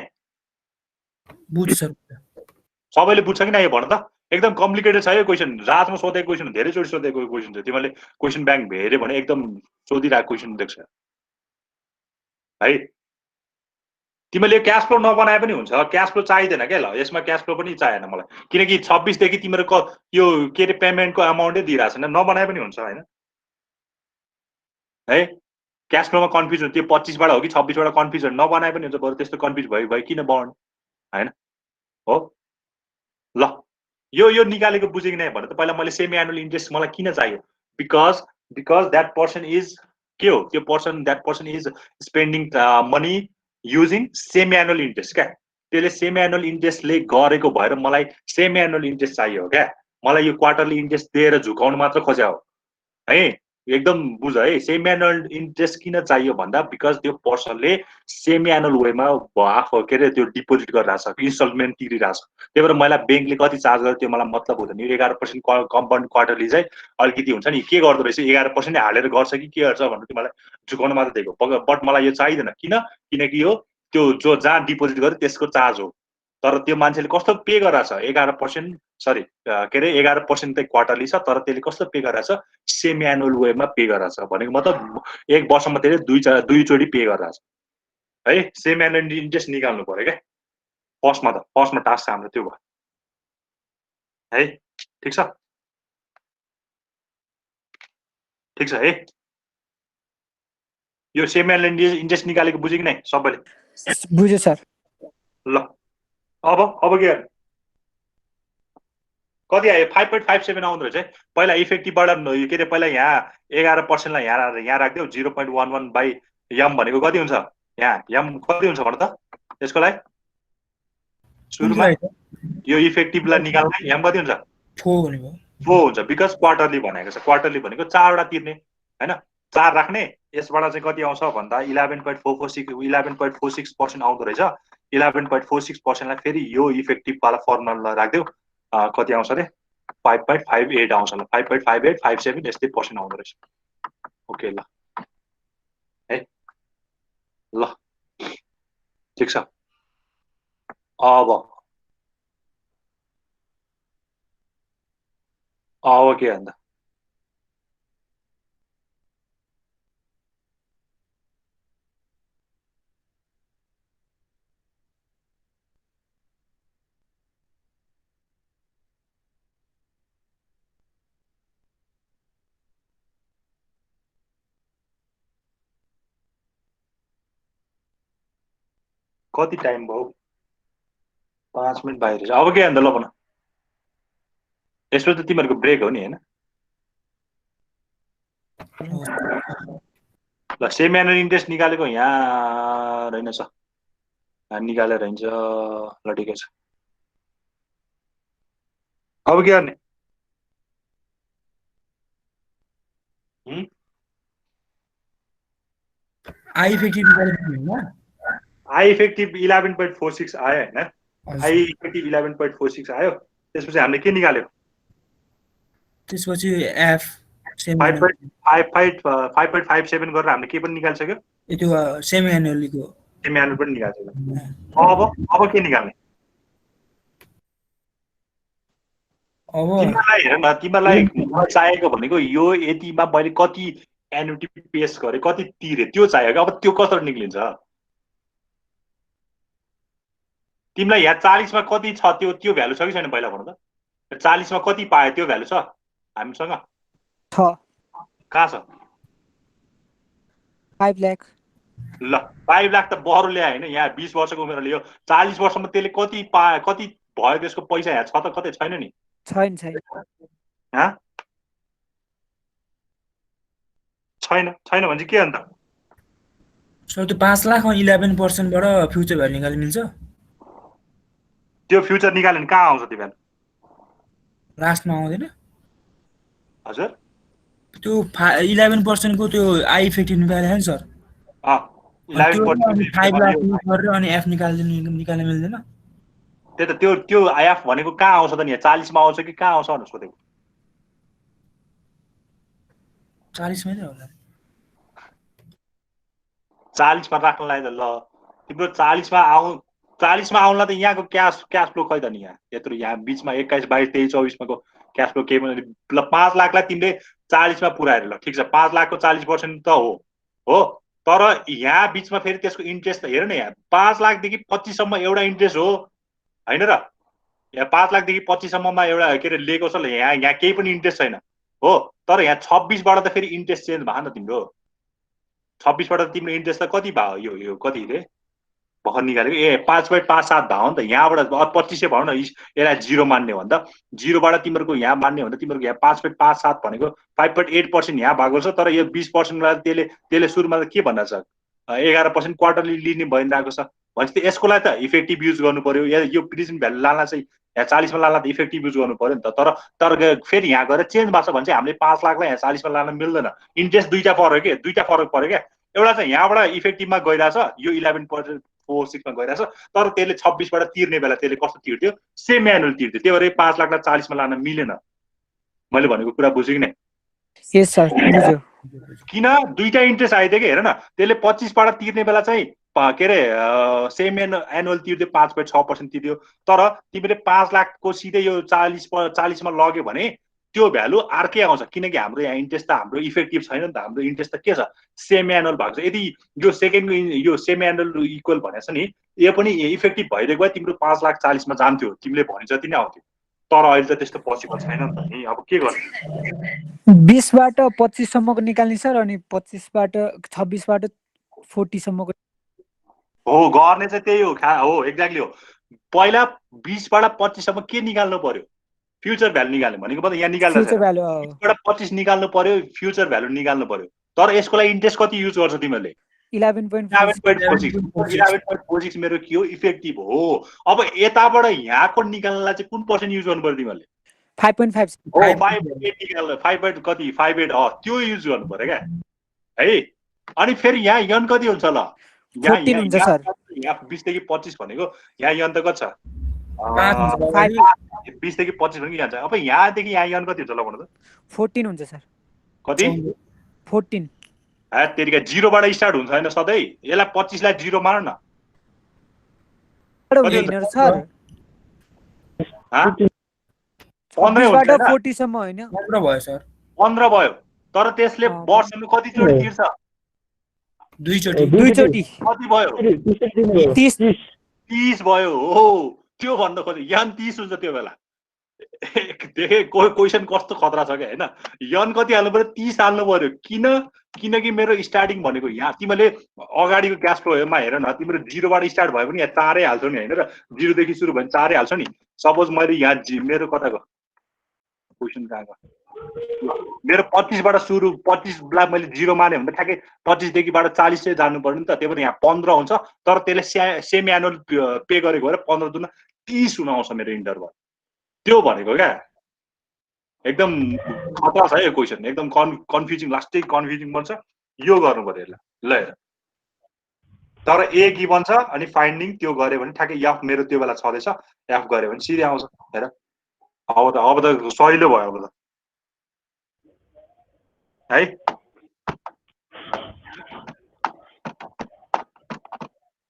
बुझ्छ सर। सबैले बुझ्छ कि नै यो भन त? एकदम कम्प्लिकेटेड छ यो क्वेसन। रातमा सोधेको क्वेसन, धेरैचोटि सोधेको क्वेसन छ। तिमीले क्वेसन ब्याङ्क हेऱ्यो भने एकदम सोधिरहेको क्वेसन देख्छ है। तिमीले क्यास फ्लो नबनाए पनि हुन्छ, क्यास फ्लो चाहिँदैन क्या। ल यसमा क्यास फ्लो पनि चाहिएन मलाई, किनकि 26 देखि तिम्रो यो के अरे पेमेन्टको अमाउन्टै दिइरहेको छैन, नबनाए पनि हुन्छ होइन है। क्यास फ्लोमा कन्फ्युजन त्यो 25बाट हो कि 26बाट कन्फ्युजन नबनाए पनि हुन्छ, बरु त्यस्तो कन्फ्युज भयो किन बनाउनु होइन हो। ल यो निकालेको बुझेँ कि नै भने त पहिला मैले सेमी एनुअल इन्ट्रेस्ट मलाई किन चाहियो, बिकज द्याट पर्सन इज के हो, त्यो that person is spending money using semi annual interest क्या। त्यसले सेमी एनुअल इन्ट्रेस्टले गरेको भएर मलाई सेमी एनुअल इन्ट्रेस्ट चाहियो क्या। मलाई यो क्वार्टरली इन्ट्रेस्ट दिएर झुकाउनु मात्र खोज्या हो है। एकदम बुझ है, सेमी एनुअल इन्ट्रेस्ट किन चाहियो भन्दा बिकज त्यो पर्सनले सेमी एनुअल वेमा आफू के अरे त्यो डिपोजिट गरिरहेछ, इन्स्टलमेन्ट तिरिरहेछ। त्यही भएर मलाई ब्याङ्कले कति चार्ज गर्यो त्यो मलाई मतलब हुँदैन। 11% कम्पाउन्ड क्वार्टरली चाहिँ अलिकति हुन्छ नि, के गर्दो रहेछ 11% हालेर गर्छ कि के गर्छ भनेर तिमीलाई झुकाउन मात्र दिएको। बट मलाई यो चाहिँदैन, किनकि यो त्यो जो जहाँ डिपोजिट गर्यो त्यसको चार्ज हो तर त्यो मान्छेले कस्तो पे गराछ 11% सरी के अरे 11% चाहिँ क्वार्टरली छ तर त्यसले कस्तो पे गराछ सेमी एनुअल वेमा पे गराछ भनेको मतलब एक वर्षमा त्यसले दुईचोटि पे गराछ है सेमी एनुअल इन्ट्रेस्ट निकाल्नु पर्यो क्या फर्स्टमा टास्क हाम्रो त्यो भयो है ठिक छ है यो सेमी एनुअल इन्ट्रेस्ट निकालेको बुझ्यो कि नै सबैले बुझ्यो सर ल अब के गर्ने कति आयो 5.57 आउँदो रहेछ है पहिला इफेक्टिभबाट के अरे पहिला यहाँ 11% लाई यहाँ राख्दियो 0.11 बाई यम भनेको कति हुन्छ यहाँ यम कति हुन्छ भन त यसको लागि सुरुमा यो इफेक्टिभलाई निकाल्ने यम कति हुन्छ 4 हुन्छ बिकज क्वार्टरली भनेको छ क्वार्टरली भनेको 4 वटा तिर्ने हैन 4 राख्ने यसबाट चाहिँ कति आउँछ भन्दा 11.46% आउँदो रहेछ 11.46% लाई फेरि यो इफेक्टिभ वाला फर्मुला राख्दियो कति आउँछ रे 5.58 आउँछ ल 5.58 57 यस्तै पर्सेन्ट आउँदो रहेछ ओके ल है ल ठिक छ अब के अन्त कति टाइम भयो 5 मिनट बाहिर छ अब के अन्त ल भन यसो त तिमीहरुको ब्रेक हो नि हैन ल सेमी एनुअल इन्ट्रेस्ट निकालेको यहाँ रहेनछ निकालेर हुन्छ ल ठिकै छ अब के गर्ने आई इफेक्टिभ निकालेको हैन आई इफेक्टिभ 11.46 आयो हैन आई इफेक्टिभ 11.46 आयो त्यसपछि हामीले के निकाल्यो त्यसपछि एफ 5.57 गरेर हामीले के पनि निकाल्सक्यो त्यो सेमी एनुअलीको सेमी एनुअल पनि निकाल्सक्यो अब के निकाल्ने अब तिमीलाई हेर न तिमीलाई चाहिएको भनेको यो यतिमा मैले कति एन्युटी पेस गरे कति तिरे त्यो चाहिएको अब त्यो कसरी निक्लिन्छ तिमीलाई यहाँ 40 मा कति छ त्यो भ्यालु छ कि छैन पहिला भन त 40 मा कति पायो त्यो भ्यालु छ हामीसँग छ कहाँ छ 5 लाख ल 5 लाख त बहरो ल्याए हैन यहाँ 20 वर्षको उमेरले यो 40 वर्षमा त्यसले कति पायो कति भयो त्यसको पैसा यहाँ छ त कतै छैन नि छैन भने चाहिँ के अन्त सो त्यो 5 लाखमा 11% बाट फ्युचर भ्यालु निकाल्न मिल्छ त्यो फ्युचर निकाल्यो भने कहाँ आउँछ त्यो भ्यालु लास्टमा आउँदैन हजुर त्यो 11% को त्यो आई इफेक्टिभ निकाल्यो नि सर 5 लाख गरेर अनि एफ निकाल्न मिल्दैन त्यही त त्यो आइएफ भनेको कहाँ आउँछ त नि 40 मा आउँछ कि कहाँ आउँछ भनेर सोधेको 40 मै होला 40 मा राख्नलाई त ल तिम्रो 40 मा आउनलाई त यहाँको क्याश फ्लो खै त नि यहाँ यत्रो यहाँ बीचमा 21 22 23 24 माको क्याश फ्लो के पनि ल 5 लाखलाई तिमीले 40 मा पुराएर ल ठीक छ 5 लाखको 40% त हो तर यहाँ बीचमा फेरि त्यसको इन्ट्रेस्ट हेर न यहाँ 5 लाख देखि 25 सम्म एउटा इन्ट्रेस्ट हो हैन र यहाँ 5 लाख देखि 25 सम्ममा एउटा के रे लिएको छ ल यहाँ केही पनि इन्ट्रेस्ट छैन हो तर यहाँ 26 बाट त फेरि इन्ट्रेस्ट चेन्ज भयो नि त तिम्रो 26 बाट तिम्रो इन्ट्रेस्ट त कति भयो यो कति रे भर्खर निकालेको 5.57 भयो नि त यहाँबाट 25 भनौँ न यसलाई 0 मान्ने हो भने त 0 बाट तिम्रो यहाँ मान्ने हो भने तिम्रो यहाँ 5.57 भनेको 5.8% यहाँ भएको छ तर यो 20% लाई त्यसले सुरुमा त के भन्न छ 11% क्वार्टरली लिने भइरहेको छ भनेपछि यसको लागि त इफेक्टिभ युज गर्नु पर्यो यो प्रेजेन्ट भ्यालु लाल्न चाहिँ यहाँ 40 मा लाल्न त इफेक्टिभ युज गर्नु पर्यो नि त तर फेरि यहाँ गएर चेन्ज भएको छ भने चाहिँ हामीले 5 लाखलाई यहाँ 40 मा लान मिल्दैन इन्ट्रेस्ट दुईटा फरक पर्यो क्या एउटा चाहिँ यहाँबाट इफेक्टिभमा गइरहेछ यो 11.46 मा गइरहेछ तर त्यसले 26 बाट तिर्ने बेला त्यसले कस्तो तिर्थ्यो सेमी एनुअल तिर्थ्यो त्यही भएर 5 लाखलाई 40 मा लान मिलेन मैले भनेको कुरा बुझ्यो कि नै यस सर बुझ्यो किन दुईटा इन्ट्रेस्ट आइदियो कि हेर न, त्यसले 25 बाट तिर्ने बेला चाहिँ के अरे सेम एनुअल तिर्दियो 5.6% तिर्दियो, तर तिमीले 5 लाखको सिधै यो 40 मा लग्यो भने त्यो भ्यालु अर्कै आउँछ, किनकि हाम्रो यहाँ इन्ट्रेस्ट त हाम्रो इफेक्टिभ छैन नि त, हाम्रो इन्ट्रेस्ट त के छ सेम एनुअल भएको छ। यदि यो सेकेन्डको यो सेम एनुअल इक्वल भनेछ नि, यो पनि इफेक्टिभ भइदिएको भए तिम्रो 5,40,000 मा जान्थ्यो, तिमीले भने जति नै आउँथ्यो, तर अहिले त त्यस्तो पोसिबल छैन नि त नि। अब के गर्ने? 20 बाट 25 सम्मको निकाल्ने सर, अनि 25 बाट 26 बाट 40 सम्मको हो गर्ने चाहिँ त्यही हो। हो एक्ज्याक्टली हो। पहिला 20 बाट 25 सम्म के निकाल्नु पर्यो? फ्युचर भ्यालु निकाल्ने भनेको मतलब यहाँ निकाल्दा फ्युचर भ्यालु 20 बाट 25 निकाल्नु पर्यो, फ्युचर भ्यालु निकाल्नु पर्यो। तर यसको लागि इन्ट्रेस्ट कति युज गर्छ तिमीहरूले? 11.46 11.46 मेरो के हो? इफेक्टिभ हो। अब यताबाट यहाँको निकाल्नलाई चाहिँ कुन पर्सेन्ट युज गर्नु पर्यो तिमीहरूले? 5.5 हो 5.8 निकाल्नु, 5 कति 5.8 त्यो युज गर्नु पर्यो क्या है। अनि फेरि यहाँ यन कति हुन्छ ल? 14 हुन्छ सर। यहाँ 20 देखि 25 भनेको यहाँ यन त कति छ? 20 देखि 25 भनेको यहाँ छ। अब यहाँदेखि यहाँ यन कति हुन्छ ल भन्नु त? 14 हुन्छ सर। कति? 14। तेरिका 0 बाट स्टार्ट हुन्छ हैन सधैँ? यसलाई 25 लाई 0 मान न। सर 15 बाट 40 सम्म हैन? 15 भयो सर। 15 भयो। तर त्यसले वर्षमा कति चोटि तिर्छ? दुईचोटि। कति भयो? 30 भयो। हो त्यो भन्न खोजे, यन 30 हुन्छ त्यो बेला। देखे क्वेसन कस्तो खतरा छ क्या हैन? यन कति हाल्नु पर्यो? 30 हाल्नु पर्यो। किनकि मेरो स्टार्टिङ भनेको यहाँ तिमीले अगाडिको क्याश फ्लोमा हेर न, तिम्रो 0 बाट स्टार्ट भयो भने यहाँ 4 हाल्छौ नि हैन र? 0 देखि सुरु भयो भने 4 हाल्छौ नि। सपोज मैले यहाँ मेरो कताको क्वेसन कहाँको मेरो 25 बाट सुरु, 25 लाई मैले 0 माने भने ठ्याक्कै 25 देखि बाट 40 चाहिँ जानु पर्यो नि त। त्यही भएर यहाँ 15 हुन्छ, तर त्यसले सेम एनुअल पे गरेको भएर 15 दुना 30 हुन आउँछ मेरो इन्टरभल। त्यो भनेको क्या एकदम खतरा छ यो क्वेसन, एकदम कन्फ्युजिङ, लास्टै कन्फ्युजिङ बन्छ। यो गर्नु पर्यो यसलाई ल हेर। तर ए गिभन छ अनि फाइन्डिङ त्यो गरे भने ठ्याक्कै एफ मेरो त्यो बेला छँदैछ, एफ गरे भने सिधै आउँछ। हेर अब त सहिलो भयो अब त है।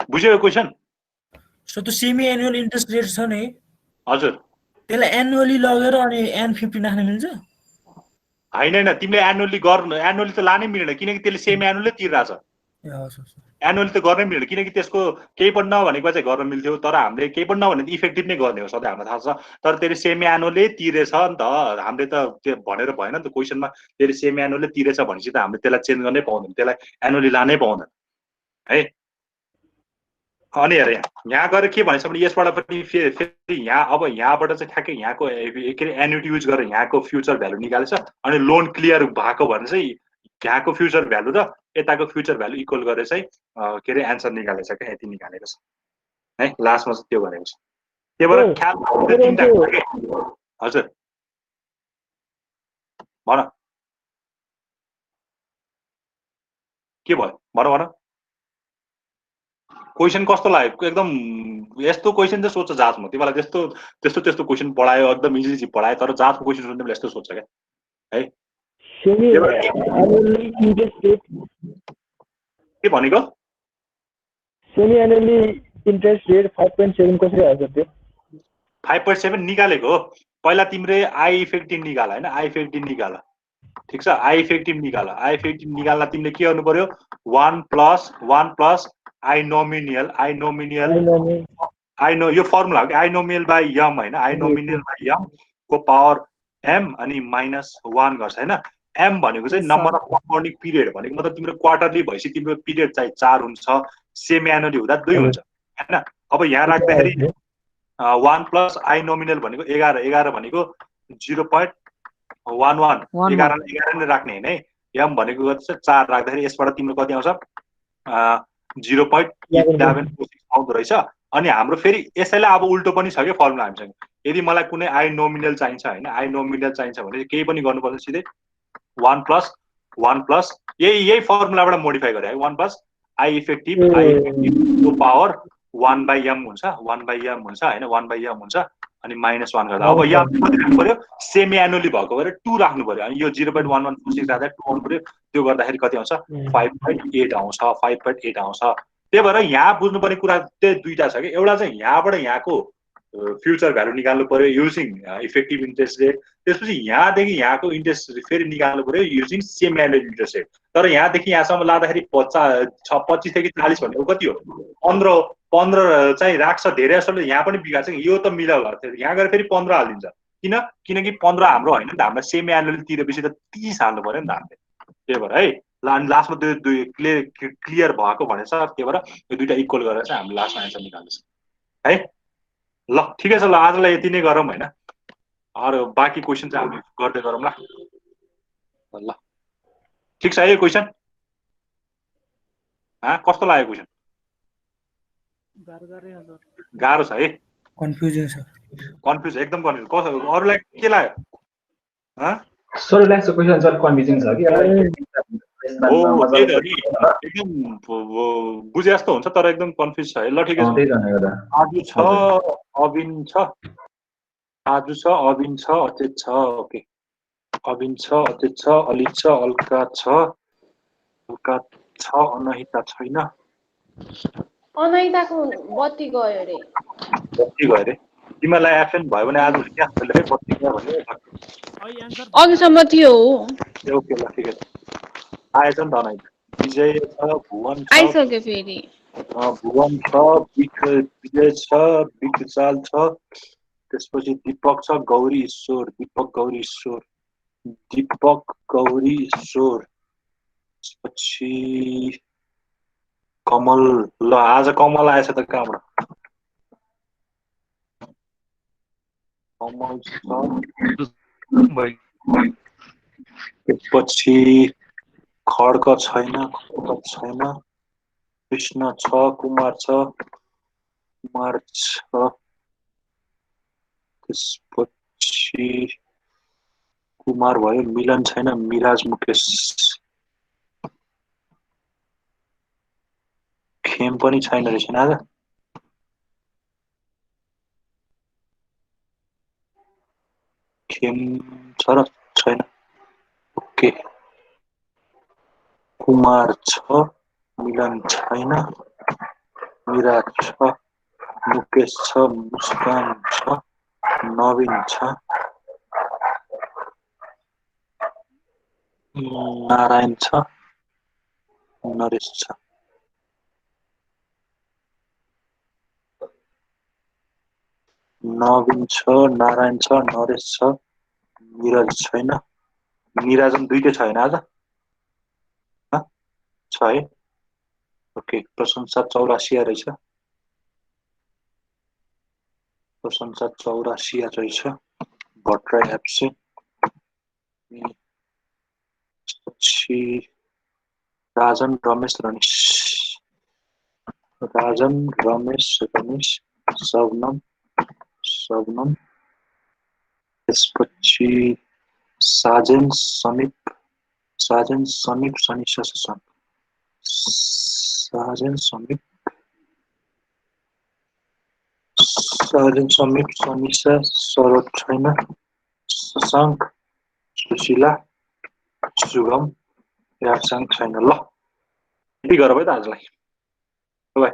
बुझ्यो यो क्वेसन? सो त्यो सेमी एनुअल इन्ट्रेस्ट रेट छ नि, हजुर त्यसलाई एनुअली लगेर अनि N50 राख्न मिल्छ? होइन, तिमीले एनुअली गर्नु, एनुअली त लानै मिल्दैन किनकि त्यसले सेम एनुअलै तिरिरहेछ। एनुअली त गर्नै मिल्दैन किनकि त्यसको केही पनि नभनेको चाहिँ गर्न मिल्थ्यो, तर हामीले केही पनि नभने त इफेक्टिभ नै गर्ने हो सधैँ, हामीलाई थाहा छ। तर त्यसले सेमी एनुअलै तिरेछ नि त, हामीले त त्यो भनेर भएन नि त क्वेसनमा। त्यसले सेमी एनुअलै तिरेछ भनेपछि त हामीले त्यसलाई चेन्ज गर्नै पाउँदैन, त्यसलाई एनुअली लानै पाउँदैन है। अनि हेर यहाँ गएर के भनेछ भने यसबाट पनि फेरि यहाँ अब यहाँबाट चाहिँ ठ्याक्कै यहाँको के अरे एन्युटी युज गरेर यहाँको फ्युचर भ्यालु निकालेछ, अनि लोन क्लियर भएको भने चाहिँ यहाँको फ्युचर भ्यालु र यताको फ्युचर भ्यालु इक्वल गरेर चाहिँ के अरे एन्सर निकालेछ क्या, यति निकालेको छ है। लास्टमा चाहिँ त्यो गरेको छ। त्यही भएर ख्याल। हजुर भन के भयो? भन क्वेसन कस्तो लाग्यो? एकदम यस्तो क्वेसन चाहिँ सोध्छ जाँचमा, तिमीलाई त्यस्तो क्वेसन पढायो, एकदम इजी पढायो, तर जाँचको क्वेसन सोध्ने बेला यस्तो सोध्छ क्या है। के भनेको? सेमी एनुअली इन्ट्रेस्ट रेट 5.7 कसरी आउँछ त्यो? 5.7 निकालेको हो। पहिला तिमीले आई इफेक्टिभ निकाल हैन, आई इफेक्टिभ निकाल, ठीक छ? आई इफेक्टिभ निकाल। आई इफेक्टिभ निकाल्दा तिमीले के गर्नु पर्यो? 1 प्लस आई नोमिनियल यो फर्मुला हो कि आई नोमिनियल बाई यम हैन, आई नोमिनियल बाई यम को पावर एम अनि -1 गर्छ हैन। एम भनेको चाहिँ नम्बर अफ कंपाउन्डिङ पिरियड भनेको मतलब तिम्रो क्वार्टरली भएपछि तिम्रो पिरियड चाहिँ 4 हुन्छ, सेमी एनुअली हुँदा 2 हुन्छ हैन। अब यहाँ राख्दाखेरि 1 प्लस आई नोमिनल भनेको 11 भनेको 0.11 11 नै राख्ने हैन है। एम भनेको कति छ? 4 राख्दाखेरि यसबाट तिम्रो कति आउँछ? 0.1146 आउँदो रहेछ। अनि हाम्रो फेरि यसैलाई अब उल्टो पनि छ के फर्मुला हामीसँग। यदि मलाई कुनै आई नोमिनल चाहिन्छ हैन, आई नोमिनल चाहिन्छ भने केही पनि गर्नुपर्छ, सिधै 1 प्लस यही फर्मुलाबाट मोडिफाई गरे है। 1 प्लस आई इफेक्टिभ को पावर 1/m हुन्छ, 1/m हुन्छ हैन, 1/m हुन्छ अनि -1 गर्दा अब यहाँ कति राख्नु पर्यो सेमी एनुअली भएको भएर 2 राख्नु पर्यो अनि यो 0.1146 राख्दा 2 आउनु पर्यो त्यो गर्दाखेरि कति आउँछ 5.8 आउँछ 5.8 आउँछ त्यही भएर यहाँ बुझ्नुपर्ने कुरा चाहिँ दुईटा छ कि एउटा चाहिँ यहाँबाट यहाँको फ्युचर भ्यालु निकाल्नु पर्यो युजिङ इफेक्टिभ इन्ट्रेस्ट रेट त्यसपछि यहाँदेखि यहाँको इन्ट्रेस्ट फेरि निकाल्नु पर्यो using semi annual interest rate तर यहाँदेखि यहाँसम्म लाँदाखेरि 25 देखि 40 भनेको कति हो 15 चाहिँ राख्छ धेरै जसोले यहाँ पनि बिगार्छ यो त मिला भयो यहाँ गएर फेरि 15 हालिदिन्छ किनकि 15 हाम्रो होइन नि त हामीलाई सेमी एनुअल तिरेपछि त 30 हाल्नु पर्यो नि त हामीले त्यही भएर है लास्टमा त्यो क्लियर भएको भनेछ त्यही भएर यो दुईटा इक्वल गरेर चाहिँ हामीले लास्टमा एन्सर निकाल्दैछ है ल ठिकै छ ल आजलाई यति नै गरौँ होइन अरू बाँकी क्वेसन चाहिँ हामी गर्दै गरौँ ल ठिक छ है यो क्वेसन कस्तो लाग्यो क्वेसन गाह्रो छ है कन्फ्युज एकदम कन्फ्युज अरूलाई के लाग्यो सर लाग्छ क्वेसन सर कन्फ्युजिङ छ कि एकदम बुझे जस्तो हुन्छ तर एकदम कन्फ्युज छ है ल ठिकै छ आजु छ अबिन छ अचेत छ ओके अबिन छ अचेत छ अलित छ अल्का छ अनहिता छैन अनहिताको बत्ती गयो अरे तिमीलाई एब्सेन्ट भयो भने आज क्या बत्ती गयो भने अघिसम्म थियो ओके ल ठिकै छ आएछ नि त अनहिता विजय छ भुवन छ आइसक्यो फेरि भुवन छ विजय छ विकचाल छ त्यसपछि दीपक छ गौरी ईश्वर त्यसपछि कमल ल आज कमल आएछ त कहाँबाट कमल छ त्यसपछि खड्क छैन कृष्ण छ कुमार छ त्यसपछि कुमार भयो मिलन छैन मिराज मुकेश खेम पनि छैन रहेछ आज खेम छ र छैन ओके कुमार छ मिलन छैन मिराज छ मुकेश छ मुस्कान छ नवीन छ नारायण छ नरेश छ नवीन छ नारायण छ नरेश छ मिराज छैन मिराज पनि दुईटै छैन आज छ है ओके प्रशंसा 84 रहेछ भट्टराई एब्सेन्ट पछि राजन रमेश शबनम त्यसपछि साजन समीप सनिशा शशाङ्क साजन समीप सनिशा सरोज छैन शशाङ्क सुशीला शुभम याक्साङ छैन ल यति गर है त आजलाई बाइ